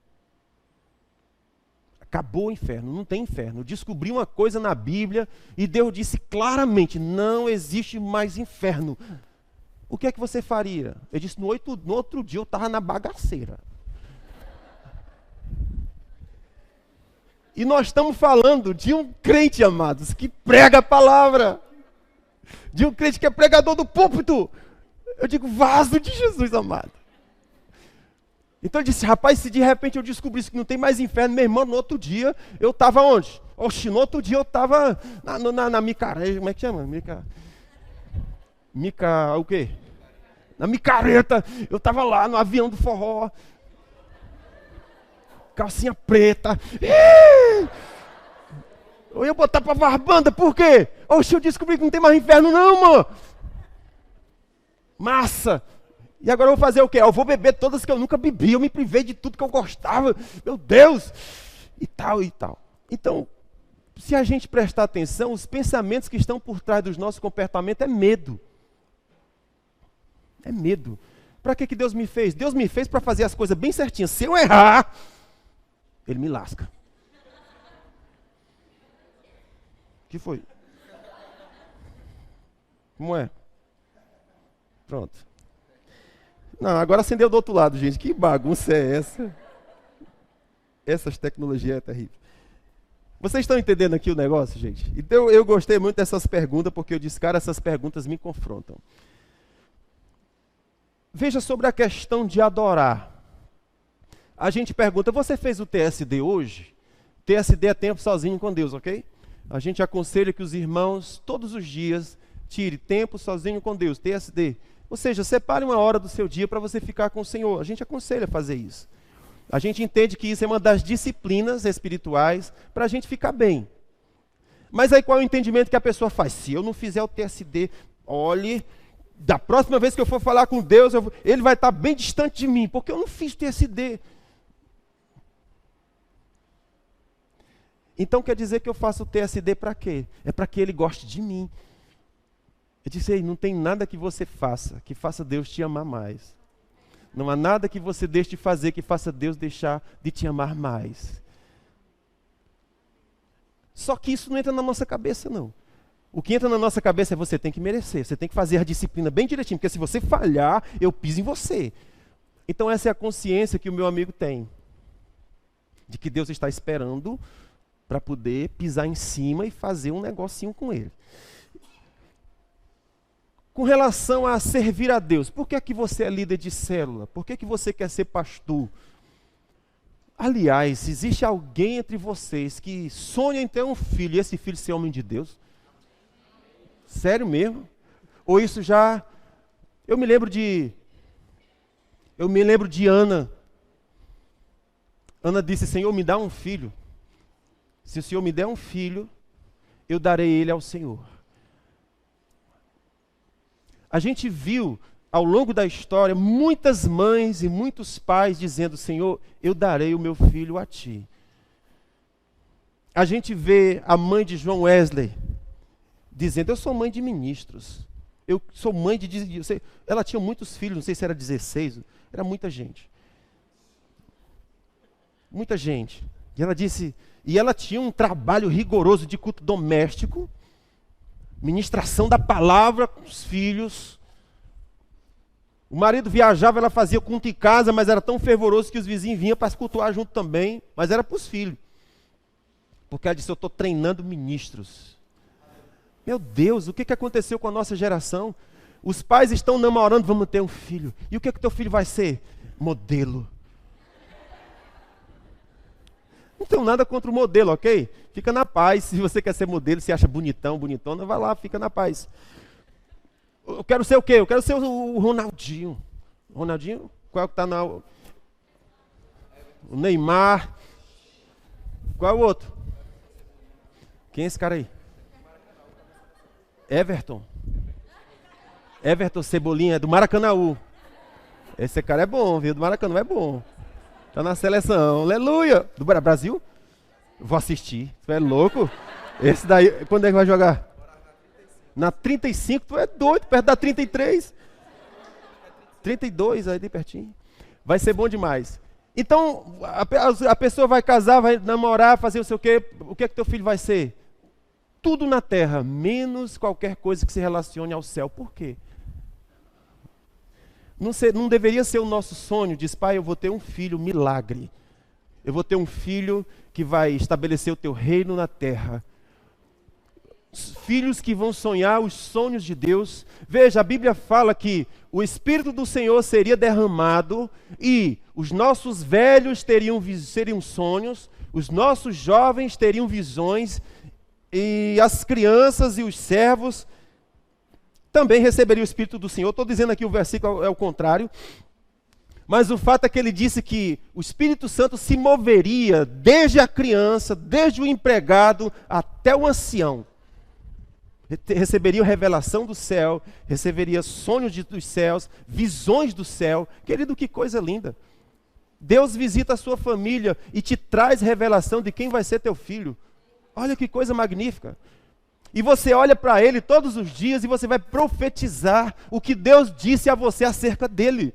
Acabou o inferno, não tem inferno. Eu descobri uma coisa na Bíblia e Deus disse claramente: não existe mais inferno. O que é que você faria? Ele disse: no outro dia eu estava na bagaceira. E nós estamos falando de um crente, amados, que prega a palavra. De um crente que é pregador do púlpito. Eu digo: vaso de Jesus, amado. Então ele disse: rapaz, se de repente eu descobrisse que não tem mais inferno, meu irmão, no outro dia eu estava onde? Oxe, no outro dia eu estava na micareta, como é que chama? O quê? Na micareta, eu estava lá no avião do forró, calcinha preta. Eu ia botar pra barbanda, por quê? Oxe, eu descobri que não tem mais inferno não, mano. Massa. E agora eu vou fazer o quê? Eu vou beber todas que eu nunca bebi, eu me privei de tudo que eu gostava. Meu Deus! E tal, e tal. Então, se a gente prestar atenção, os pensamentos que estão por trás dos nossos comportamentos é medo. É medo. Para que Deus me fez? Deus me fez para fazer as coisas bem certinhas. Se eu errar, Ele me lasca. O que foi? Como é? Pronto. Não, agora acendeu do outro lado, gente. Que bagunça é essa? Essas tecnologias é terrível. Vocês estão entendendo aqui o negócio, gente? Então eu gostei muito dessas perguntas, porque eu disse, cara, essas perguntas me confrontam. Veja sobre a questão de adorar. A gente pergunta, você fez o TSD hoje? TSD é tempo sozinho com Deus, ok? A gente aconselha que os irmãos, todos os dias, tire tempo sozinho com Deus, TSD. Ou seja, separe uma hora do seu dia para você ficar com o Senhor. A gente aconselha a fazer isso. A gente entende que isso é uma das disciplinas espirituais para a gente ficar bem. Mas aí qual é o entendimento que a pessoa faz? Se eu não fizer o TSD, olhe, da próxima vez que eu for falar com Deus, ele vai estar bem distante de mim, porque eu não fiz TSD. Então quer dizer que eu faço o TSD para quê? É para que ele goste de mim. Eu disse, não tem nada que você faça, que faça Deus te amar mais. Não há nada que você deixe de fazer que faça Deus deixar de te amar mais. Só que isso não entra na nossa cabeça, não. O que entra na nossa cabeça é você tem que merecer, você tem que fazer a disciplina bem direitinho, porque se você falhar, eu piso em você. Então essa é a consciência que o meu amigo tem, de que Deus está esperando para poder pisar em cima e fazer um negocinho com ele. Com relação a servir a Deus, por que é que você é líder de célula? Por que é que você quer ser pastor? Aliás, existe alguém entre vocês que sonha em ter um filho e esse filho ser homem de Deus? Sério mesmo? Ou isso já... Eu me lembro de Ana. Ana disse, Senhor, me dá um filho. Se o Senhor me der um filho, eu darei ele ao Senhor. A gente viu, ao longo da história, muitas mães e muitos pais dizendo, Senhor, eu darei o meu filho a Ti. A gente vê a mãe de João Wesley dizendo, eu sou mãe de ministros. Eu sou mãe de... Ela tinha muitos filhos, não sei se era 16, era muita gente. Muita gente. E ela disse... E ela tinha um trabalho rigoroso de culto doméstico, ministração da palavra com os filhos. O marido viajava, ela fazia culto em casa, mas era tão fervoroso que os vizinhos vinham para cultuar junto também, mas era para os filhos. Porque ela disse, eu estou treinando ministros. Meu Deus, o que aconteceu com a nossa geração? Os pais estão namorando, vamos ter um filho. E o que teu filho vai ser? Modelo. Não tenho nada contra o modelo, ok? Fica na paz. Se você quer ser modelo, se acha bonitão, bonitona, vai lá, fica na paz. Eu quero ser o quê? Eu quero ser o Ronaldinho. Ronaldinho? Qual é o que está na... O Neymar. Qual é o outro? Quem é esse cara aí? Everton. Everton Cebolinha, é do Maracanãú. Esse cara é bom, viu? Do Maracanã é bom. Tá na seleção, aleluia. Do Brasil? Vou assistir. Tu é louco? Esse daí, quando é que vai jogar? Na 35, tu é doido, perto da 33. 32, aí de pertinho. Vai ser bom demais. Então, a pessoa vai casar, vai namorar, fazer o quê? O que é que teu filho vai ser? Tudo na terra, menos qualquer coisa que se relacione ao céu. Por quê? Não deveria ser o nosso sonho, diz, pai, eu vou ter um filho milagre. Eu vou ter um filho que vai estabelecer o teu reino na terra. Filhos que vão sonhar os sonhos de Deus. Veja, a Bíblia fala que o Espírito do Senhor seria derramado e os nossos velhos seriam sonhos, os nossos jovens teriam visões e as crianças e os servos também receberiam o Espírito do Senhor. Estou dizendo aqui o versículo é o contrário. Mas o fato é que ele disse que o Espírito Santo se moveria desde a criança, desde o empregado até o ancião. Receberia revelação do céu, receberia sonhos dos céus, visões do céu. Querido, que coisa linda. Deus visita a sua família e te traz revelação de quem vai ser teu filho. Olha que coisa magnífica. E você olha para ele todos os dias e você vai profetizar o que Deus disse a você acerca dele.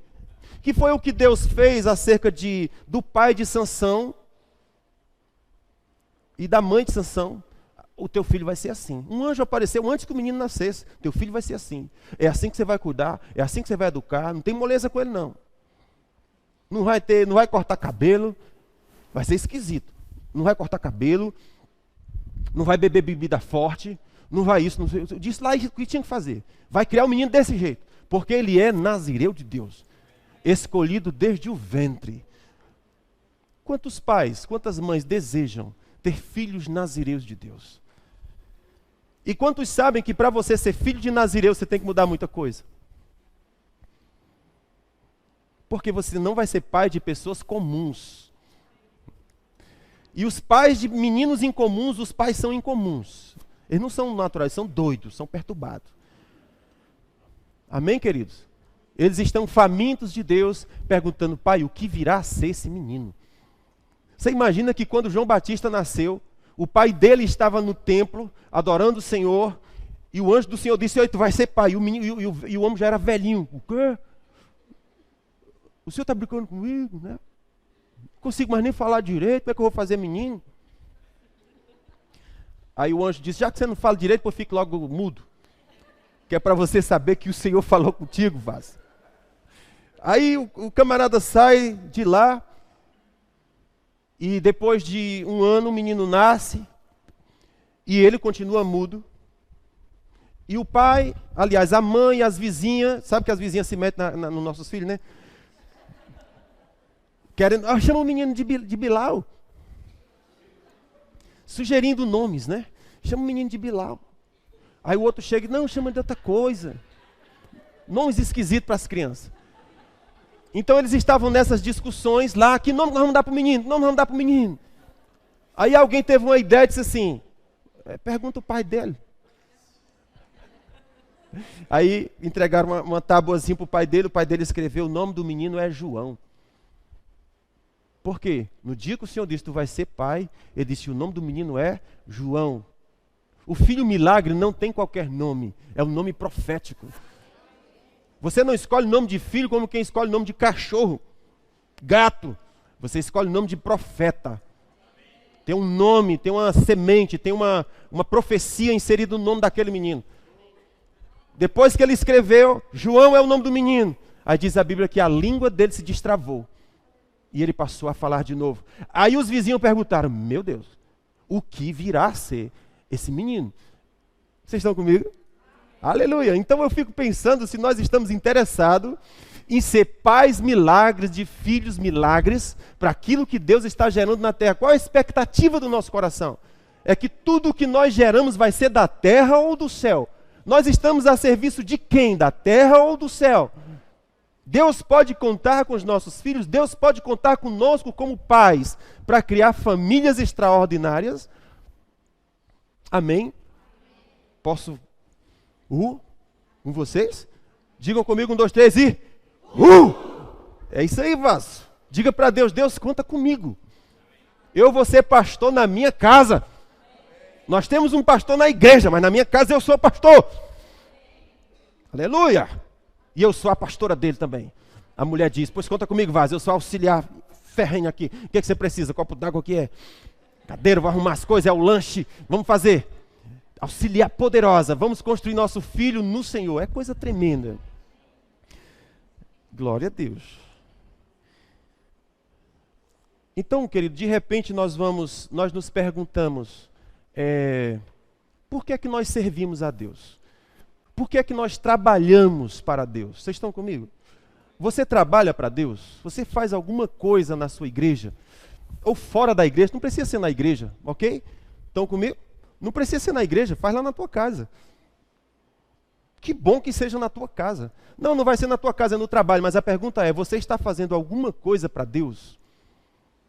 Que foi o que Deus fez acerca do pai de Sansão e da mãe de Sansão. o teu filho vai ser assim. Um anjo apareceu antes que o menino nascesse. Teu filho vai ser assim. É assim que você vai cuidar, é assim que você vai educar. Não tem moleza com ele, não. Não vai cortar cabelo. Vai ser esquisito. Não vai cortar cabelo. Não vai beber bebida forte. Não vai isso. Não sei. Eu disse lá o que tinha que fazer. Vai criar o menino desse jeito. Porque ele é nazireu de Deus. Escolhido desde o ventre. Quantos pais, quantas mães desejam ter filhos nazireus de Deus? E quantos sabem que para você ser filho de nazireu, você tem que mudar muita coisa? Porque você não vai ser pai de pessoas comuns. E os pais de meninos incomuns, os pais são incomuns. Eles não são naturais, são doidos, são perturbados. Amém, queridos? Eles estão famintos de Deus, perguntando, pai, o que virá a ser esse menino? Você imagina que quando João Batista nasceu, o pai dele estava no templo, adorando o Senhor, e o anjo do Senhor disse, oi, tu vai ser pai. E o homem já era velhinho. O quê? O senhor está brincando comigo, né? Não consigo mais nem falar direito, como é que eu vou fazer menino? Aí o anjo disse, já que você não fala direito, pô, fique logo mudo. Que é para você saber que o Senhor falou contigo, vaso. Aí o camarada sai de lá, e depois de um ano o menino nasce, e ele continua mudo. E o pai, aliás, a mãe, as vizinhas, sabe que as vizinhas se metem nos nossos filhos, né? Querendo, chama o menino de Bilau. Sugerindo nomes, né? Chama o menino de Bilau. Aí o outro chega e, não, chama de outra coisa. Nomes esquisitos para as crianças. Então eles estavam nessas discussões lá, que nome nós vamos dar para o menino, nome nós vamos dar para o menino. Aí alguém teve uma ideia e disse assim, pergunta o pai dele. Aí entregaram uma tabuazinha para o pai dele escreveu, o nome do menino é João. Por quê? No dia que o Senhor disse, tu vai ser pai, ele disse, o nome do menino é João. O filho milagre não tem qualquer nome, é um nome profético. Você não escolhe o nome de filho como quem escolhe o nome de cachorro, gato. Você escolhe o nome de profeta. Tem um nome, tem uma semente, tem uma profecia inserida no nome daquele menino. Depois que ele escreveu, João é o nome do menino. Aí diz a Bíblia que a língua dele se destravou. E ele passou a falar de novo. Aí os vizinhos perguntaram, meu Deus, o que virá a ser esse menino? Vocês estão comigo? Aleluia. Então eu fico pensando se nós estamos interessados em ser pais milagres, de filhos milagres, para aquilo que Deus está gerando na terra. Qual a expectativa do nosso coração? É que tudo o que nós geramos vai ser da terra ou do céu? Nós estamos a serviço de quem? Da terra ou do céu? Deus pode contar com os nossos filhos, Deus pode contar conosco como pais, para criar famílias extraordinárias. Amém? Posso? Com vocês? Digam comigo, 1, 2, 3 e... É isso aí, vaso. Diga para Deus, Deus conta comigo. Eu vou ser pastor na minha casa. Nós temos um pastor na igreja, mas na minha casa eu sou pastor. Aleluia. E eu sou a pastora dele também. A mulher diz, pois conta comigo, vaso, eu sou auxiliar ferrenho aqui. O que você precisa? Copo d'água aqui é cadeira, vou arrumar as coisas, é o lanche. Vamos fazer. Auxiliar poderosa. Vamos construir nosso filho no Senhor. É coisa tremenda. Glória a Deus. Então, querido, de repente nós nos perguntamos, por que é que nós servimos a Deus? Por que é que nós trabalhamos para Deus? Vocês estão comigo? Você trabalha para Deus? Você faz alguma coisa na sua igreja? Ou fora da igreja? Não precisa ser na igreja, ok? Estão comigo? Não precisa ser na igreja, faz lá na tua casa. Que bom que seja na tua casa. Não, não vai ser na tua casa, é no trabalho, mas a pergunta é, você está fazendo alguma coisa para Deus?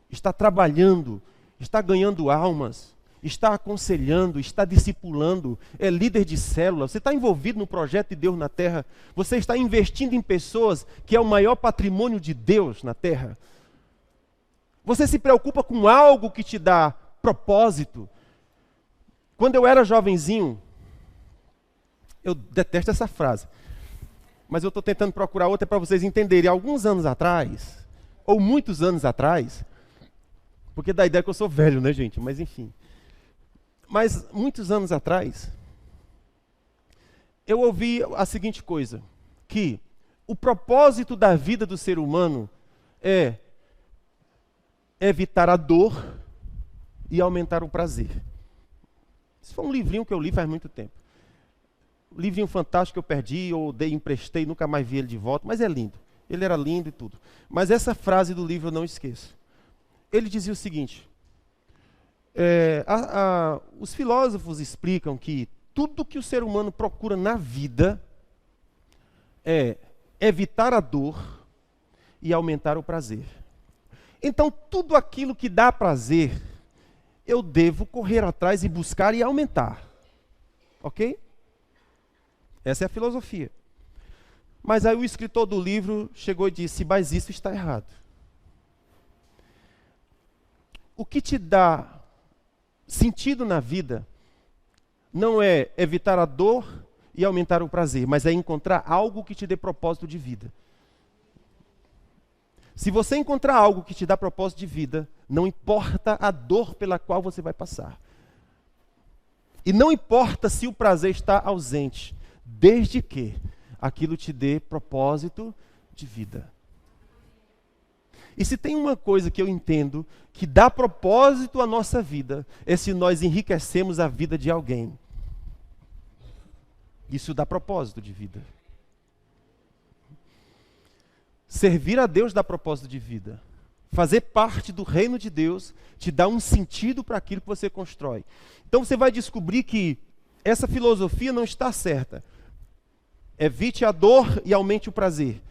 Está trabalhando, está ganhando almas, está aconselhando, está discipulando, é líder de célula, você está envolvido no projeto de Deus na terra, você está investindo em pessoas que é o maior patrimônio de Deus na terra. Você se preocupa com algo que te dá propósito. Quando eu era jovenzinho, eu detesto essa frase, mas eu estou tentando procurar outra para vocês entenderem. Alguns anos atrás, ou muitos anos atrás, porque dá a ideia que eu sou velho, né, gente? Mas enfim. Mas, muitos anos atrás, eu ouvi a seguinte coisa, que o propósito da vida do ser humano é evitar a dor e aumentar o prazer. Isso foi um livrinho que eu li faz muito tempo. Um livrinho fantástico que eu perdi, ou emprestei, nunca mais vi ele de volta, mas é lindo. Ele era lindo e tudo. Mas essa frase do livro eu não esqueço. Ele dizia o seguinte, os filósofos explicam que tudo que o ser humano procura na vida é evitar a dor e aumentar o prazer. Então, tudo aquilo que dá prazer, eu devo correr atrás e buscar e aumentar. Ok? Essa é a filosofia. Mas aí o escritor do livro chegou e disse, mas isso está errado. O que te dá sentido na vida não é evitar a dor e aumentar o prazer, mas é encontrar algo que te dê propósito de vida. Se você encontrar algo que te dá propósito de vida, não importa a dor pela qual você vai passar. E não importa se o prazer está ausente, desde que aquilo te dê propósito de vida. E se tem uma coisa que eu entendo que dá propósito à nossa vida, é se nós enriquecemos a vida de alguém. Isso dá propósito de vida. Servir a Deus dá propósito de vida. Fazer parte do reino de Deus te dá um sentido para aquilo que você constrói. Então você vai descobrir que essa filosofia não está certa. Evite a dor e aumente o prazer.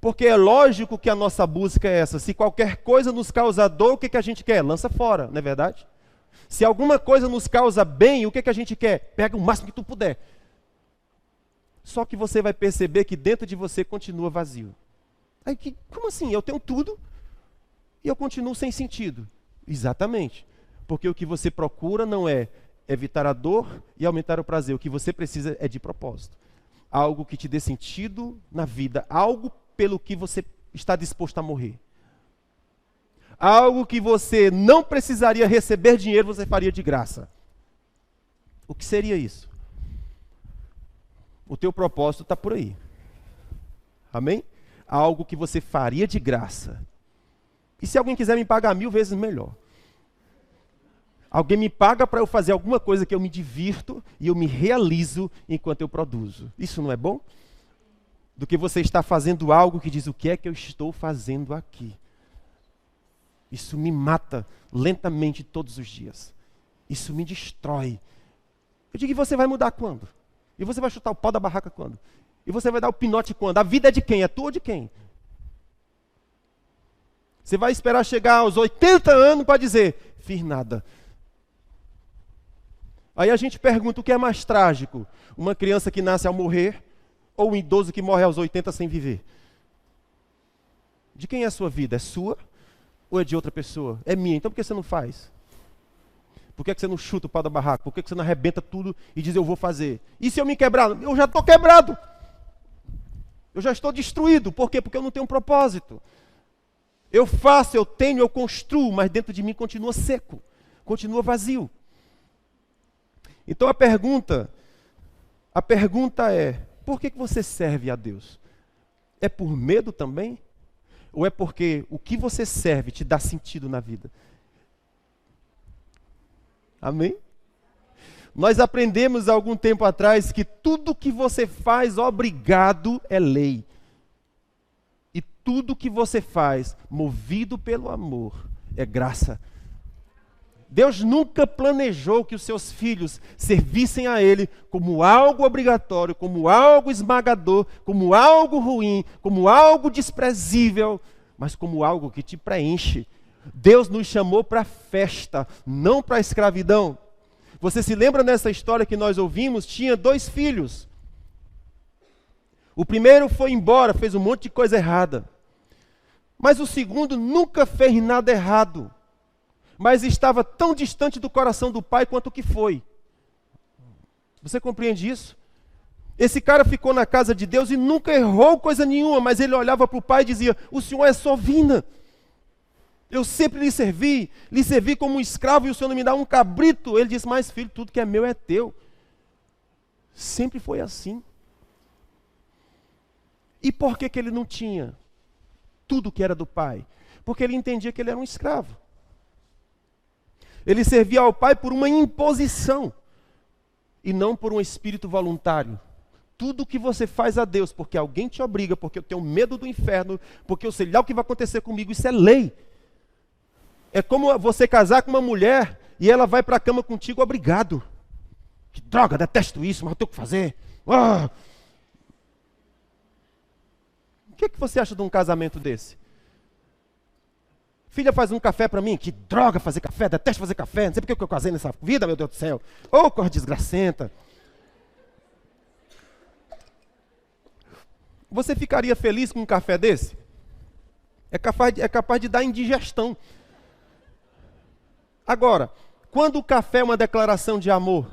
Porque é lógico que a nossa busca é essa. Se qualquer coisa nos causa dor, o que a gente quer? Lança fora, não é verdade? Se alguma coisa nos causa bem, o que a gente quer? Pega o máximo que tu puder. Só que você vai perceber que dentro de você continua vazio. Aí, como assim? Eu tenho tudo e eu continuo sem sentido. Exatamente. Porque o que você procura não é evitar a dor e aumentar o prazer. O que você precisa é de propósito. Algo que te dê sentido na vida. Algo pelo que você está disposto a morrer. Algo que você não precisaria receber dinheiro, você faria de graça. O que seria isso? O teu propósito está por aí. Amém? Algo que você faria de graça. E se alguém quiser me pagar 1000 vezes melhor? Alguém me paga para eu fazer alguma coisa que eu me divirto e eu me realizo enquanto eu produzo. Isso não é bom? Do que você está fazendo algo que diz, o que é que eu estou fazendo aqui? Isso me mata lentamente todos os dias. Isso me destrói. Eu digo, e você vai mudar quando? E você vai chutar o pau da barraca quando? E você vai dar o pinote quando? A vida é de quem? É tua ou de quem? Você vai esperar chegar aos 80 anos para dizer, fiz nada. Aí a gente pergunta, o que é mais trágico? Uma criança que nasce ao morrer ou um idoso que morre aos 80 sem viver? De quem é a sua vida? É sua ou é de outra pessoa? É minha, então por que você não faz? Por que você não chuta o pau da barraca? Por que você não arrebenta tudo e diz, eu vou fazer? E se eu me quebrar? Eu já estou quebrado. Eu já estou destruído. Por quê? Porque eu não tenho um propósito. Eu faço, eu tenho, eu construo, mas dentro de mim continua seco, continua vazio. Então a pergunta é, por que você serve a Deus? É por medo também? Ou é porque o que você serve te dá sentido na vida? Amém? Nós aprendemos há algum tempo atrás que tudo que você faz obrigado é lei. E tudo que você faz movido pelo amor é graça. Deus nunca planejou que os seus filhos servissem a Ele como algo obrigatório, como algo esmagador, como algo ruim, como algo desprezível, mas como algo que te preenche. Deus nos chamou para festa, não para escravidão. Você se lembra nessa história que nós ouvimos? Tinha 2 filhos. O primeiro foi embora, fez um monte de coisa errada. Mas o segundo nunca fez nada errado. Mas estava tão distante do coração do pai quanto o que foi. Você compreende isso? Esse cara ficou na casa de Deus e nunca errou coisa nenhuma, mas ele olhava para o pai e dizia, o senhor é sovina. Eu sempre lhe servi como um escravo e o Senhor não me dá um cabrito. Ele disse, mas filho, tudo que é meu é teu. Sempre foi assim. E por que ele não tinha tudo que era do pai? Porque ele entendia que ele era um escravo. Ele servia ao pai por uma imposição e não por um espírito voluntário. Tudo que você faz a Deus porque alguém te obriga, porque eu tenho medo do inferno, porque eu sei lá o que vai acontecer comigo, isso é lei. É como você casar com uma mulher e ela vai para a cama contigo obrigado. Que droga, detesto isso, mas eu tenho que fazer. Ah! O que você acha de um casamento desse? Filha, faz um café para mim. Que droga fazer café, detesto fazer café. Não sei porque eu casei nessa vida, meu Deus do céu. Ô, corra desgracenta. Você ficaria feliz com um café desse? É capaz de dar indigestão. Agora, quando o café é uma declaração de amor?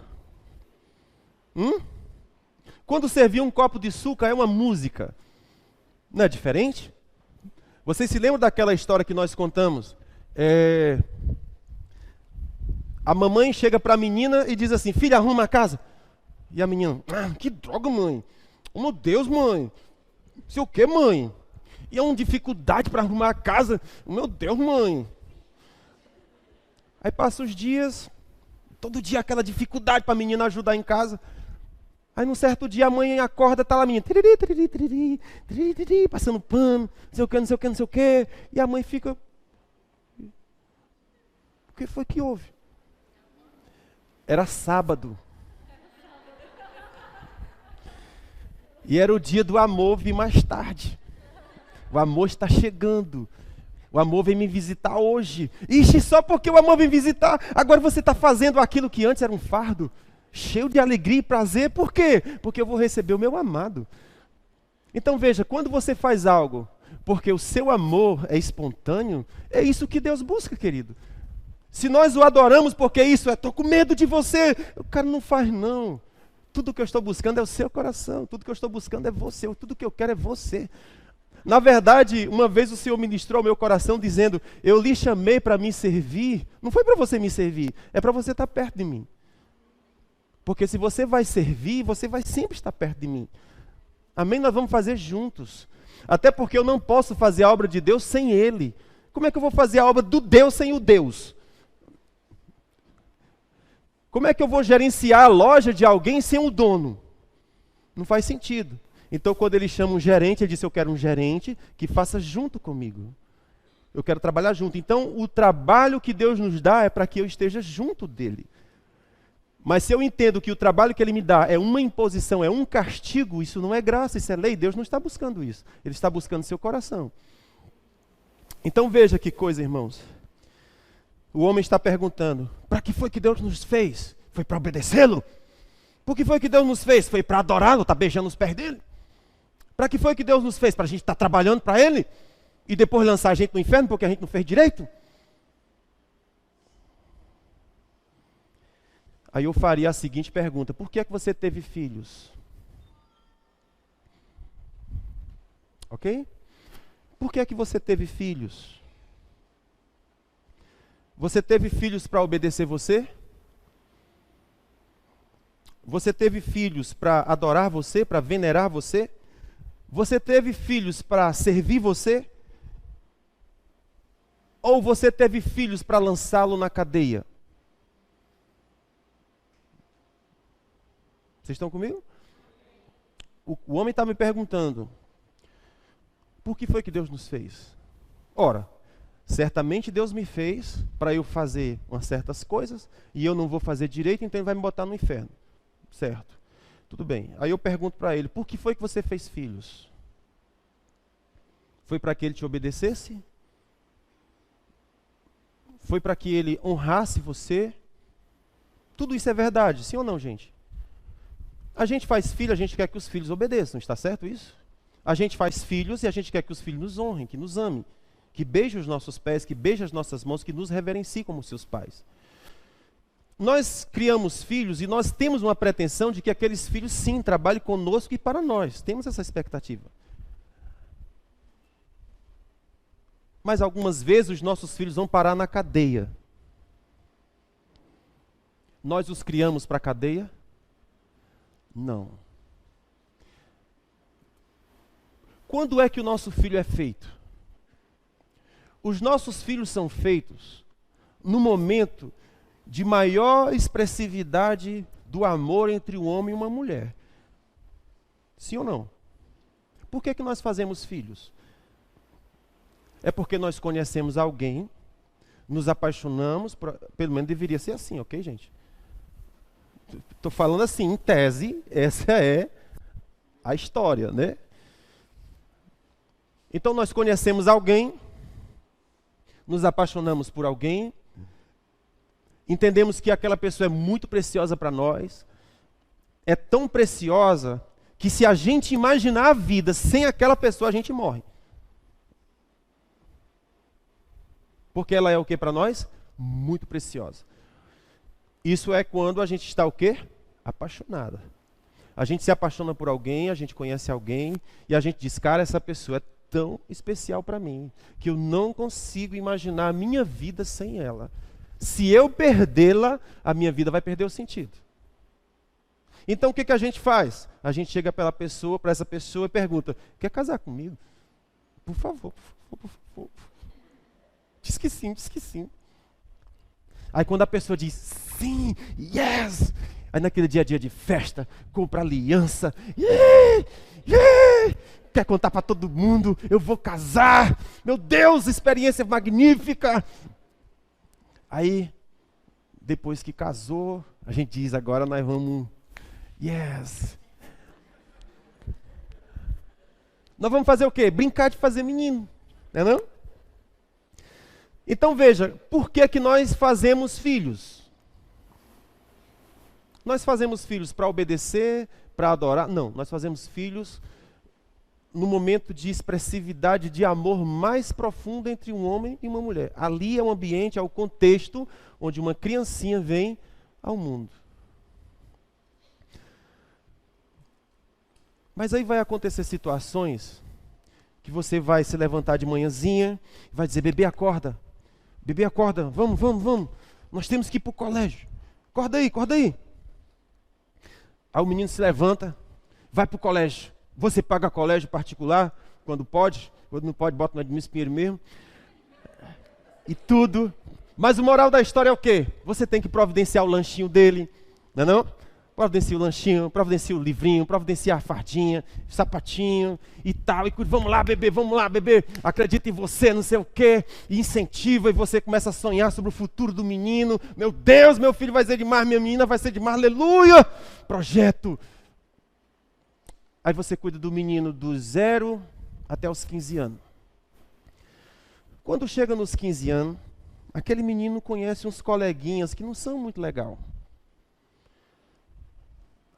Quando servir um copo de suco é uma música. Não é diferente? Vocês se lembram daquela história que nós contamos? A mamãe chega para a menina e diz assim, filha, arruma a casa. E a menina, que droga, mãe. Oh, meu Deus, mãe. Sei o que, mãe? E é uma dificuldade para arrumar a casa. Meu Deus, mãe. Aí passa os dias, todo dia aquela dificuldade para a menina ajudar em casa. Aí num certo dia a mãe acorda, tá lá a menina, passando pano, não sei o que, não sei o que, não sei o que. E a mãe fica, o que foi que houve? Era sábado. E era o dia do amor vir mais tarde. O amor está chegando. O amor vem me visitar hoje. Ixi, só porque o amor vem visitar, agora você está fazendo aquilo que antes era um fardo. Cheio de alegria e prazer. Por quê? Porque eu vou receber o meu amado. Então veja, quando você faz algo porque o seu amor é espontâneo, é isso que Deus busca, querido. Se nós o adoramos porque isso estou com medo de você, o cara não faz não. Tudo que eu estou buscando é o seu coração. Tudo que eu estou buscando é você. Tudo que eu quero é você. Na verdade, uma vez o Senhor ministrou ao meu coração dizendo, eu lhe chamei para me servir. Não foi para você me servir, é para você estar perto de mim. Porque se você vai servir, você vai sempre estar perto de mim. Amém? Nós vamos fazer juntos. Até porque eu não posso fazer a obra de Deus sem Ele. Como é que eu vou fazer a obra do Deus sem o Deus? Como é que eu vou gerenciar a loja de alguém sem o dono? Não faz sentido. Então, quando ele chama um gerente, ele disse, eu quero um gerente que faça junto comigo. Eu quero trabalhar junto. Então, o trabalho que Deus nos dá é para que eu esteja junto dele. Mas se eu entendo que o trabalho que ele me dá é uma imposição, é um castigo, isso não é graça, isso é lei, Deus não está buscando isso. Ele está buscando seu coração. Então veja que coisa, irmãos. O homem está perguntando, para que foi que Deus nos fez? Foi para obedecê-lo? Por que foi que Deus nos fez? Foi para adorá-lo, está beijando os pés dele? Para que foi que Deus nos fez? Para a gente estar trabalhando para ele? E depois lançar a gente no inferno porque a gente não fez direito? Aí eu faria a seguinte pergunta, por que é que você teve filhos? Ok? Por que é que você teve filhos? Você teve filhos para obedecer você? Você teve filhos para adorar você, para venerar você? Você teve filhos para servir você? Ou você teve filhos para lançá-lo na cadeia? Vocês estão comigo? O homem está me perguntando, por que foi que Deus nos fez? Ora, certamente Deus me fez para eu fazer umas certas coisas, e eu não vou fazer direito, então ele vai me botar no inferno. Certo. Tudo bem. Aí eu pergunto para ele, por que foi que você fez filhos? Foi para que ele te obedecesse? Foi para que ele honrasse você? Tudo isso é verdade, sim ou não, gente? A gente faz filho, a gente quer que os filhos obedeçam, está certo isso? A gente faz filhos e a gente quer que os filhos nos honrem, que nos amem, que beijem os nossos pés, que beijem as nossas mãos, que nos reverenciem como seus pais. Nós criamos filhos e nós temos uma pretensão de que aqueles filhos, sim, trabalhem conosco e para nós. Temos essa expectativa. Mas algumas vezes os nossos filhos vão parar na cadeia. Nós os criamos para a cadeia? Não. Quando é que o nosso filho é feito? Os nossos filhos são feitos no momento de maior expressividade do amor entre um homem e uma mulher. Sim ou não? Por que nós fazemos filhos? É porque nós conhecemos alguém, nos apaixonamos, pelo menos deveria ser assim, ok, gente? Estou falando assim, em tese, essa é a história, né? Então nós conhecemos alguém, nos apaixonamos por alguém, entendemos que aquela pessoa é muito preciosa para nós, é tão preciosa que se a gente imaginar a vida sem aquela pessoa, a gente morre. Porque ela é o que para nós? Muito preciosa. Isso é quando a gente está o quê? Apaixonada. A gente se apaixona por alguém, a gente conhece alguém e a gente diz, cara, essa pessoa é tão especial para mim que eu não consigo imaginar a minha vida sem ela. Se eu perdê-la, a minha vida vai perder o sentido. Então o que a gente faz? A gente chega para essa pessoa e pergunta, quer casar comigo? Por favor, por favor. Diz que sim, diz que sim. Aí quando a pessoa diz, sim, yes! Aí naquele dia a dia de festa, compra aliança, yeah, yeah! Quer contar para todo mundo, eu vou casar, meu Deus, experiência magnífica. Aí, depois que casou, a gente diz, agora nós vamos, yes. Nós vamos fazer o quê? Brincar de fazer menino, não é não? Então veja, por que nós fazemos filhos? Nós fazemos filhos para obedecer, para adorar? Não, nós fazemos filhos no momento de expressividade de amor mais profundo entre um homem e uma mulher. Ali é o ambiente, é o contexto onde uma criancinha vem ao mundo. Mas aí vai acontecer situações que você vai se levantar de manhãzinha e vai dizer, bebê, acorda. Bebê, acorda, vamos. Nós temos que ir para o colégio. Acorda aí. Aí o menino se levanta, vai para o colégio. Você paga colégio particular, quando pode. Quando não pode, bota no Edmilson Pinheiro mesmo. E tudo. Mas o moral da história é o quê? Você tem que providenciar o lanchinho dele, não é não? Providencia o lanchinho, providencia o livrinho, providencia a fardinha, sapatinho e tal. E vamos lá, bebê, acredita em você, não sei o quê. E incentiva, e você começa a sonhar sobre o futuro do menino. Meu Deus, meu filho vai ser demais, minha menina vai ser demais, aleluia! Projeto. Aí você cuida do menino do 0 até os 15 anos. Quando chega nos 15 anos, aquele menino conhece uns coleguinhas que não são muito legais.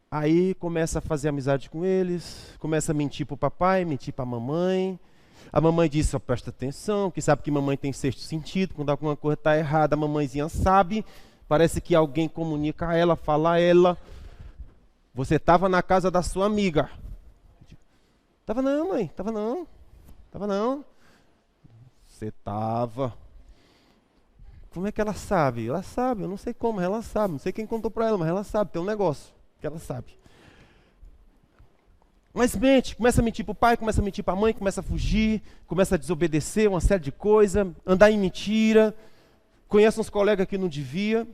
Aí começa a fazer amizade com eles, começa a mentir para o papai, mentir para a mamãe. A mamãe diz, só presta atenção, que sabe que mamãe tem sexto sentido, quando alguma coisa está errada, a mamãezinha sabe. Parece que alguém comunica a ela, fala a ela. Você estava na casa da sua amiga. Tava não, mãe, tava não. Você estava. Como é que ela sabe? Ela sabe, eu não sei como, ela sabe. Não sei quem contou para ela, mas ela sabe, tem um negócio que ela sabe. Mas mente, começa a mentir para o pai, começa a mentir para a mãe, começa a fugir, começa a desobedecer uma série de coisas, andar em mentira, conhece uns colegas que não devia.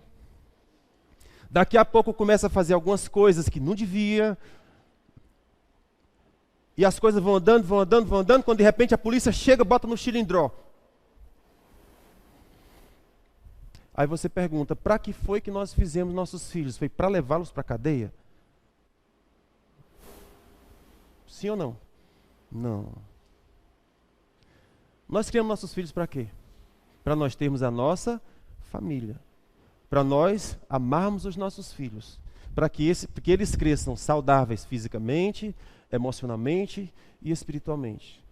Daqui a pouco começa a fazer algumas coisas que não devia. E as coisas vão andando, quando de repente a polícia chega, bota no xilindró. Aí você pergunta, para que foi que nós fizemos nossos filhos? Foi para levá-los para a cadeia? Sim ou não? Não. Nós criamos nossos filhos para quê? Para nós termos a nossa família. Para nós amarmos os nossos filhos. Para que eles cresçam saudáveis fisicamente, emocionalmente e espiritualmente.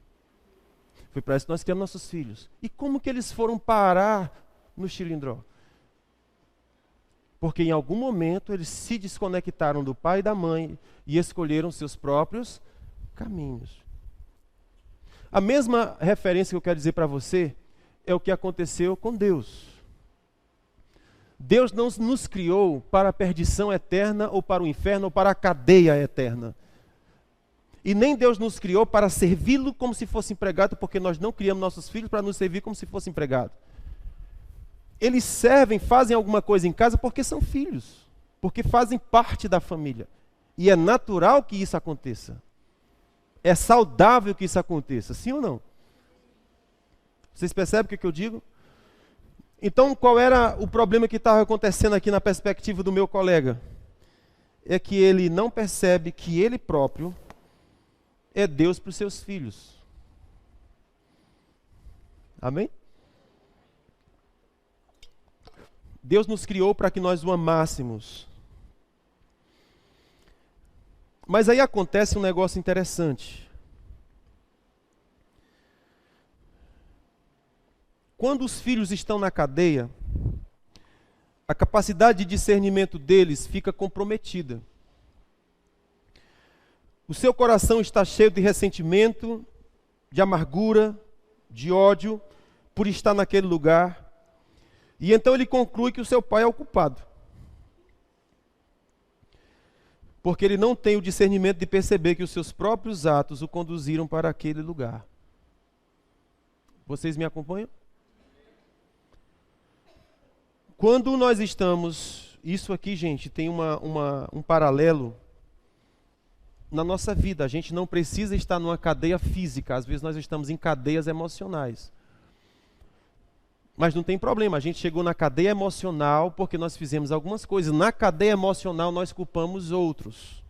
Foi para isso que nós criamos nossos filhos. E como que eles foram parar no xilindró? Porque em algum momento eles se desconectaram do pai e da mãe e escolheram seus próprios caminhos. A mesma referência que eu quero dizer para você é o que aconteceu com Deus. Deus não nos criou para a perdição eterna, ou para o inferno, ou para a cadeia eterna. E nem Deus nos criou para servi-lo como se fosse empregado, porque nós não criamos nossos filhos para nos servir como se fosse empregado. Eles servem, fazem alguma coisa em casa porque são filhos, porque fazem parte da família. E é natural que isso aconteça. É saudável que isso aconteça, sim ou não? Vocês percebem o que eu digo? Então, qual era o problema que estava acontecendo aqui na perspectiva do meu colega? É que ele não percebe que ele próprio é Deus para os seus filhos. Amém? Deus nos criou para que nós o amássemos. Mas aí acontece um negócio interessante. Quando os filhos estão na cadeia, a capacidade de discernimento deles fica comprometida. O seu coração está cheio de ressentimento, de amargura, de ódio, por estar naquele lugar. E então ele conclui que o seu pai é o culpado. Porque ele não tem o discernimento de perceber que os seus próprios atos o conduziram para aquele lugar. Vocês me acompanham? Quando nós estamos... Isso aqui, gente, tem um paralelo na nossa vida. A gente não precisa estar numa cadeia física. Às vezes nós estamos em cadeias emocionais. Mas não tem problema, a gente chegou na cadeia emocional porque nós fizemos algumas coisas. Na cadeia emocional nós culpamos outros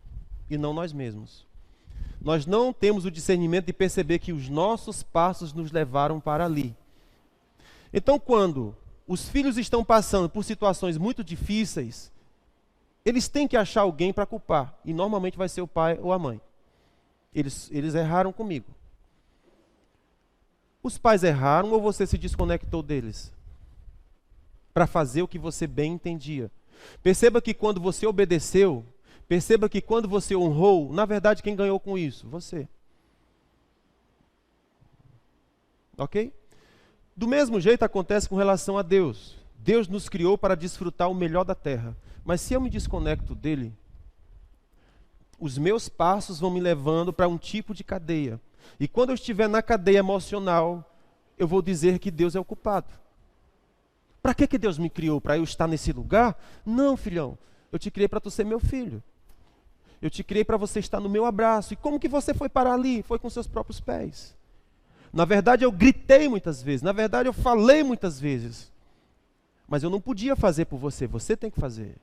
e não nós mesmos. Nós não temos o discernimento de perceber que os nossos passos nos levaram para ali. Então, quando os filhos estão passando por situações muito difíceis, eles têm que achar alguém para culpar. E normalmente vai ser o pai ou a mãe. Eles erraram comigo. Os pais erraram ou você se desconectou deles? Para fazer o que você bem entendia. Perceba que quando você obedeceu, perceba que quando você honrou, na verdade quem ganhou com isso? Você. Ok? Do mesmo jeito acontece com relação a Deus. Deus nos criou para desfrutar o melhor da terra. Mas se eu me desconecto dele, os meus passos vão me levando para um tipo de cadeia. E quando eu estiver na cadeia emocional, eu vou dizer que Deus é o culpado. Para que Deus me criou? Para eu estar nesse lugar? Não, filhão. Eu te criei para tu ser meu filho. Eu te criei para você estar no meu abraço. E como que você foi parar ali? Foi com seus próprios pés. Na verdade, eu gritei muitas vezes. Na verdade, eu falei muitas vezes. Mas eu não podia fazer por você. Você tem que fazer.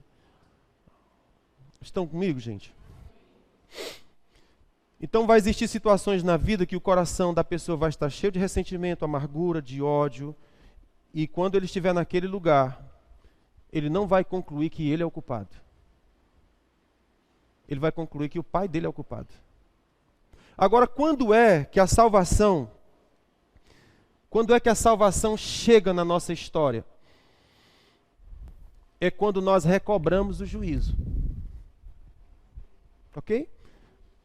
Estão comigo, gente? Então vai existir situações na vida que o coração da pessoa vai estar cheio de ressentimento, amargura, de ódio. E quando ele estiver naquele lugar, ele não vai concluir que ele é o culpado. Ele vai concluir que o pai dele é o culpado. Agora, quando é que a salvação chega na nossa história? É quando nós recobramos o juízo. Ok?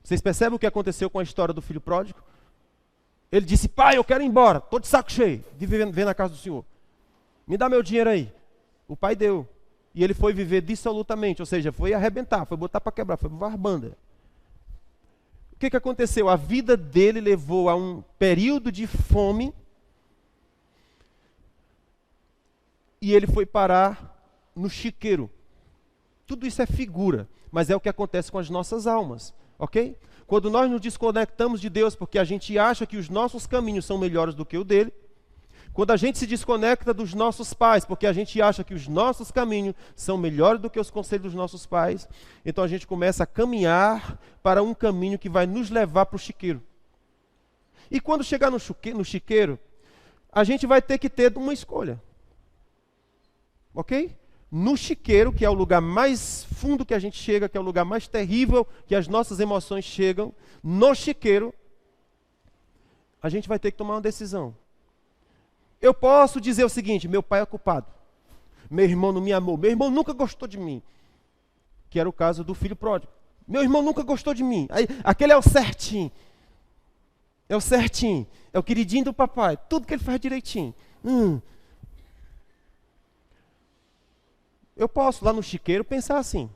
Vocês percebem o que aconteceu com a história do filho pródigo? Ele disse, pai, eu quero ir embora, estou de saco cheio de viver na casa do senhor. Me dá meu dinheiro aí. O pai deu. E ele foi viver dissolutamente, ou seja, foi arrebentar, foi botar para quebrar, foi voar banda. O que aconteceu? A vida dele levou a um período de fome e ele foi parar no chiqueiro. Tudo isso é figura, mas é o que acontece com as nossas almas. Ok? Quando nós nos desconectamos de Deus porque a gente acha que os nossos caminhos são melhores do que o dele, quando a gente se desconecta dos nossos pais porque a gente acha que os nossos caminhos são melhores do que os conselhos dos nossos pais, então a gente começa a caminhar para um caminho que vai nos levar para o chiqueiro. E quando chegar no chiqueiro, a gente vai ter que ter uma escolha. Ok? No chiqueiro, que é o lugar mais fundo que a gente chega, que é o lugar mais terrível que as nossas emoções chegam, no chiqueiro, a gente vai ter que tomar uma decisão. Eu posso dizer o seguinte, meu pai é culpado, meu irmão não me amou, meu irmão nunca gostou de mim, que era o caso do filho pródigo. Meu irmão nunca gostou de mim, aquele é o certinho, é o queridinho do papai, tudo que ele faz direitinho. Eu posso, lá no chiqueiro, pensar assim.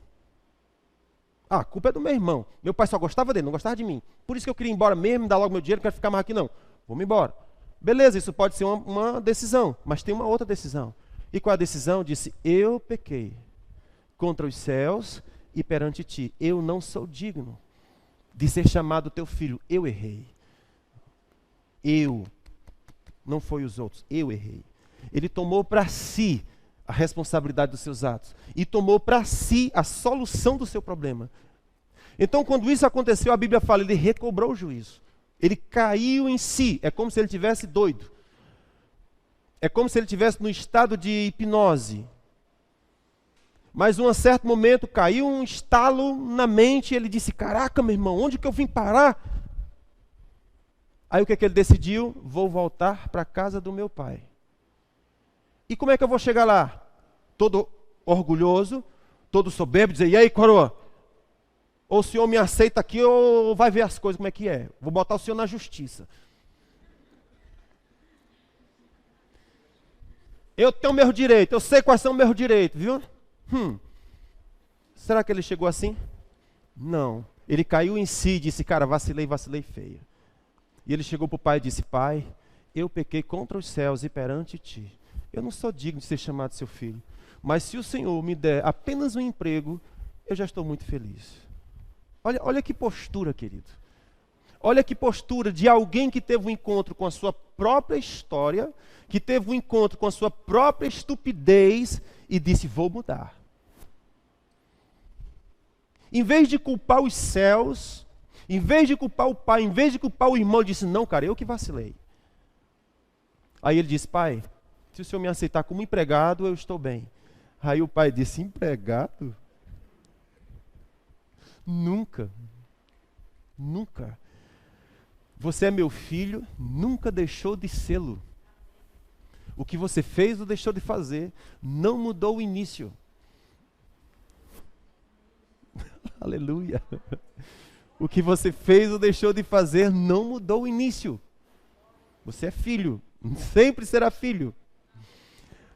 A culpa é do meu irmão. Meu pai só gostava dele, não gostava de mim. Por isso que eu queria ir embora mesmo, me dar logo meu dinheiro, não quero ficar mais aqui não. Vamos embora. Beleza, isso pode ser uma decisão, mas tem uma outra decisão. E qual a decisão? Disse, eu pequei contra os céus e perante ti. Eu não sou digno de ser chamado teu filho. Eu errei. Eu. Não foi os outros. Eu errei. Ele tomou para si a responsabilidade dos seus atos. E tomou para si a solução do seu problema. Então, quando isso aconteceu, a Bíblia fala, ele recobrou o juízo. Ele caiu em si. É como se ele estivesse doido. É como se ele estivesse no estado de hipnose. Mas, em um certo momento, caiu um estalo na mente e ele disse, caraca, meu irmão, onde que eu vim parar? Aí o que é que ele decidiu? Vou voltar para a casa do meu pai. E como é que eu vou chegar lá? Todo orgulhoso, todo soberbo, dizer, e aí, coroa? Ou o senhor me aceita aqui ou vai ver as coisas como é que é. Vou botar o senhor na justiça. Eu tenho meus direitos, eu sei quais são meus direitos, viu? Será que ele chegou assim? Não. Ele caiu em si e disse, cara, vacilei feia. E ele chegou para o pai e disse, pai, eu pequei contra os céus e perante ti. Eu não sou digno de ser chamado seu filho. Mas se o Senhor me der apenas um emprego, eu já estou muito feliz. Olha que postura, querido. Olha que postura de alguém que teve um encontro com a sua própria história, que teve um encontro com a sua própria estupidez e disse, vou mudar. Em vez de culpar os céus, em vez de culpar o pai, em vez de culpar o irmão, ele disse, não, cara, eu que vacilei. Aí ele disse, pai, se o senhor me aceitar como empregado, eu estou bem. Aí o pai disse, empregado? Nunca. Nunca. Você é meu filho, nunca deixou de sê-lo. O que você fez ou deixou de fazer, não mudou o início. Aleluia. O que você fez ou deixou de fazer, não mudou o início. Você é filho, sempre será filho.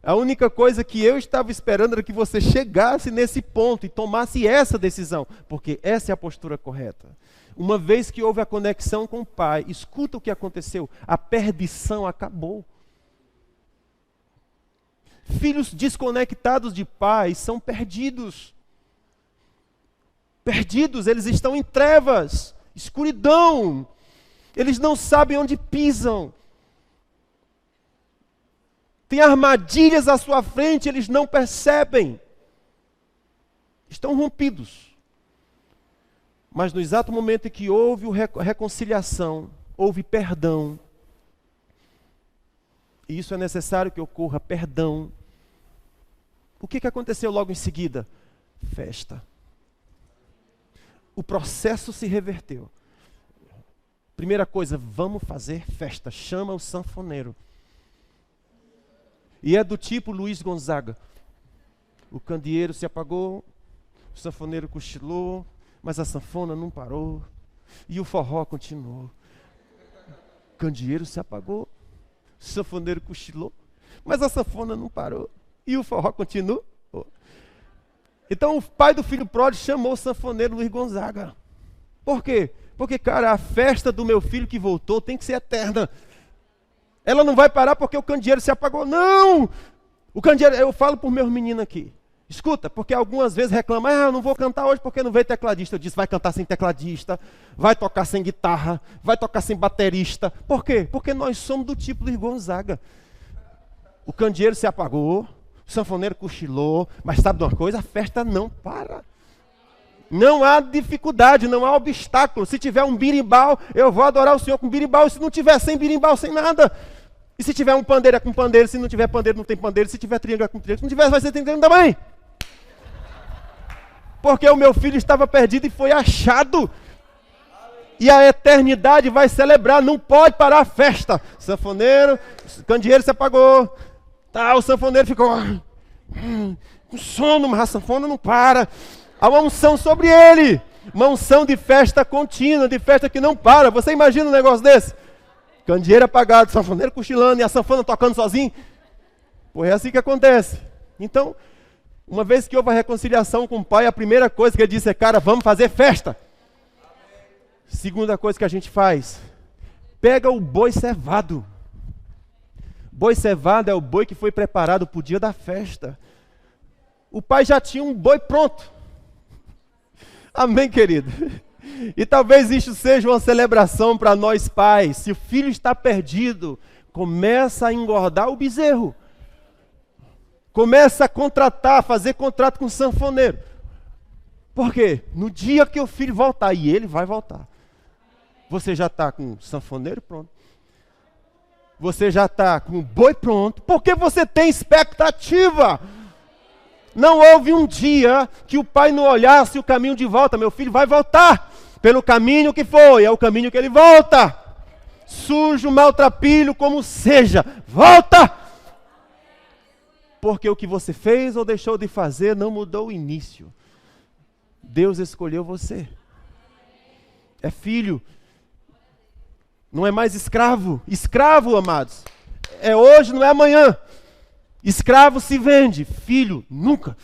A única coisa que eu estava esperando era que você chegasse nesse ponto e tomasse essa decisão, porque essa é a postura correta. Uma vez que houve a conexão com o pai, escuta o que aconteceu, a perdição acabou. Filhos desconectados de pai são perdidos. Perdidos, eles estão em trevas, escuridão. Eles não sabem onde pisam. Tem armadilhas à sua frente, eles não percebem. Estão rompidos. Mas no exato momento em que houve reconciliação, houve perdão, e isso é necessário que ocorra, perdão. O que aconteceu logo em seguida? Festa. O processo se reverteu. Primeira coisa, vamos fazer festa. Chama o sanfoneiro. E é do tipo Luiz Gonzaga. O candeeiro se apagou, o sanfoneiro cochilou, mas a sanfona não parou. E o forró continuou. O candeeiro se apagou, o sanfoneiro cochilou, mas a sanfona não parou. E o forró continuou. Então o pai do filho pródigo chamou o sanfoneiro Luiz Gonzaga. Por quê? Porque, cara, a festa do meu filho que voltou tem que ser eterna. Ela não vai parar porque o candeeiro se apagou. Não! O candeeiro, eu falo por meus meninos aqui. Escuta, porque algumas vezes reclamam, não vou cantar hoje porque não veio tecladista. Eu disse, vai cantar sem tecladista, vai tocar sem guitarra, vai tocar sem baterista. Por quê? Porque nós somos do tipo Luiz Gonzaga. O candeeiro se apagou, o sanfoneiro cochilou, mas sabe de uma coisa? A festa não para. Não há dificuldade, não há obstáculo. Se tiver um birimbau, eu vou adorar o Senhor com birimbau. E se não tiver sem birimbau, sem nada. E se tiver um pandeiro, é com pandeiro. Se não tiver pandeiro, não tem pandeiro. Se tiver triângulo, é com triângulo. Se não tiver, vai ser triângulo também. Porque o meu filho estava perdido e foi achado. E a eternidade vai celebrar. Não pode parar a festa. Sanfoneiro, candeeiro se apagou. Tá, o sanfoneiro ficou com sono, mas a sanfona não para. Há uma unção sobre ele. Uma unção de festa contínua, de festa que não para. Você imagina um negócio desse? Candeeiro apagado, sanfoneiro cochilando e a sanfona tocando sozinho. Pô, é assim que acontece. Então, uma vez que houve a reconciliação com o pai, a primeira coisa que ele disse é, cara, vamos fazer festa. Segunda coisa que a gente faz, pega o boi cevado. Boi cevado é o boi que foi preparado para o dia da festa. O pai já tinha um boi pronto. Amém, querido? E talvez isso seja uma celebração para nós pais. Se o filho está perdido, começa a engordar o bezerro. Começa a contratar, fazer contrato com o sanfoneiro. Por quê? No dia que o filho voltar, e ele vai voltar, você já está com o sanfoneiro pronto. Você já está com o boi pronto, porque você tem expectativa. Não houve um dia que o pai não olhasse o caminho de volta. Meu filho vai voltar pelo caminho que foi, é o caminho que ele volta. Sujo, maltrapilho, como seja, volta. Porque o que você fez ou deixou de fazer não mudou o início. Deus escolheu você. É filho. Não é mais escravo. Escravo, amados, é hoje, não é amanhã. Escravo se vende, filho nunca.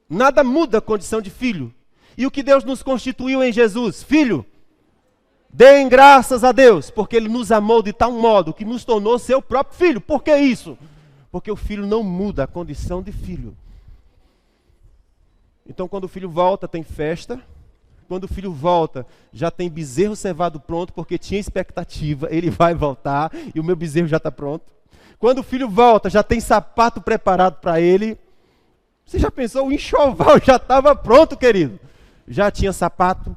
Nada muda a condição de filho. E o que Deus nos constituiu em Jesus? Filho. Deem graças a Deus, porque Ele nos amou de tal modo que nos tornou seu próprio filho. Por que isso? Porque o filho não muda a condição de filho. Então quando o filho volta, tem festa. Quando o filho volta, já tem bezerro cevado pronto, porque tinha expectativa, ele vai voltar e o meu bezerro já está pronto. Quando o filho volta, já tem sapato preparado para ele. Você já pensou? O enxoval já estava pronto, querido. Já tinha sapato,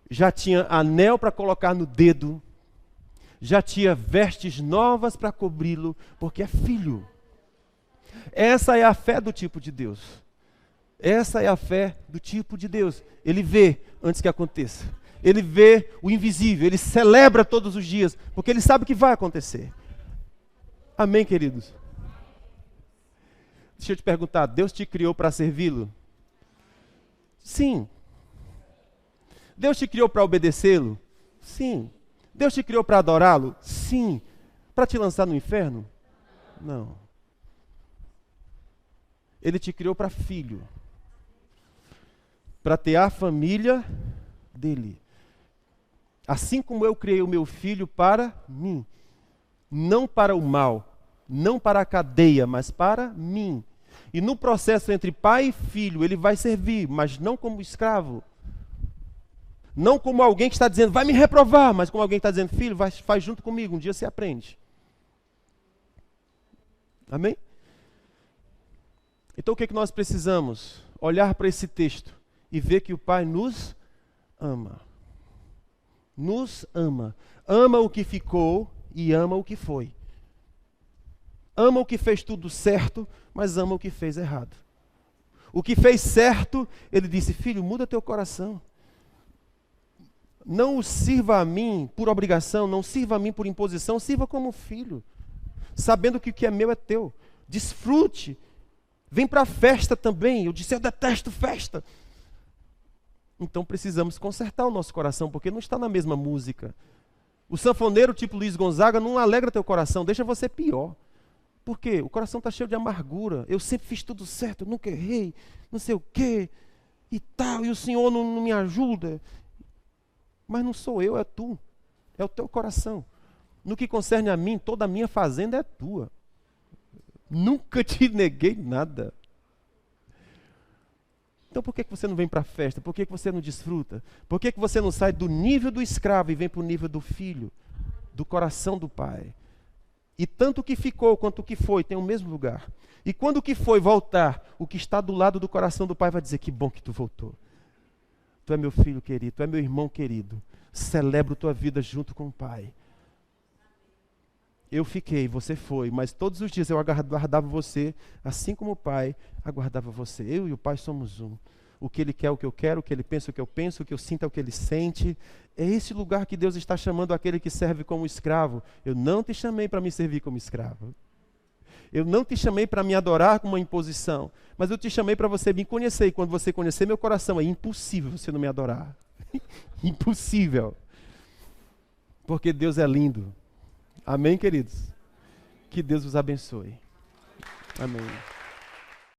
já tinha anel para colocar no dedo, já tinha vestes novas para cobri-lo, porque é filho. Essa é a fé do tipo de Deus. Essa é a fé do tipo de Deus. Ele vê antes que aconteça. Ele vê o invisível, ele celebra todos os dias, porque ele sabe que vai acontecer. Amém, queridos? Deixa eu te perguntar, Deus te criou para servi-lo? Sim. Deus te criou para obedecê-lo? Sim. Deus te criou para adorá-lo? Sim. Para te lançar no inferno? Não. Ele te criou para filho. Para ter a família dele. Assim como eu criei o meu filho para mim. Não para o mal, não para a cadeia, mas para mim. E no processo entre pai e filho, ele vai servir, mas não como escravo. Não como alguém que está dizendo, vai me reprovar, mas como alguém que está dizendo, filho, faz junto comigo, um dia você aprende. Amém? Então o que nós precisamos? Olhar para esse texto e ver que o Pai nos ama. Nos ama. Ama o que ficou e ama o que foi. Ama o que fez tudo certo, mas ama o que fez errado. O que fez certo, ele disse, filho, muda teu coração. Não o sirva a mim por obrigação, não sirva a mim por imposição, sirva como filho. Sabendo que o que é meu é teu. Desfrute. Vem para a festa também. Eu disse, eu detesto festa. Então precisamos consertar o nosso coração, porque não está na mesma música. O sanfoneiro tipo Luiz Gonzaga não alegra teu coração, deixa você pior. Por quê? O coração está cheio de amargura. Eu sempre fiz tudo certo, eu nunca errei, não sei o quê, e tal, e o Senhor não me ajuda. Mas não sou eu, é tu. É o teu coração. No que concerne a mim, toda a minha fazenda é tua. Nunca te neguei nada. Então por que você não vem para a festa? Por que você não desfruta? Por que você não sai do nível do escravo e vem para o nível do filho? Do coração do pai. E tanto o que ficou quanto o que foi tem o mesmo lugar. E quando o que foi voltar, o que está do lado do coração do pai vai dizer, que bom que tu voltou. Tu é meu filho querido, tu é meu irmão querido. Celebro tua vida junto com o pai. Eu fiquei, você foi, mas todos os dias eu aguardava você, assim como o pai aguardava você. Eu e o pai somos um. O que ele quer é o que eu quero, o que ele pensa é o que eu penso, o que eu sinto é o que ele sente. É esse lugar que Deus está chamando aquele que serve como escravo. Eu não te chamei para me servir como escravo. Eu não te chamei para me adorar com uma imposição, mas eu te chamei para você me conhecer. E quando você conhecer meu coração, é impossível você não me adorar. Impossível. Porque Deus é lindo. Amém, queridos? Que Deus vos abençoe. Amém.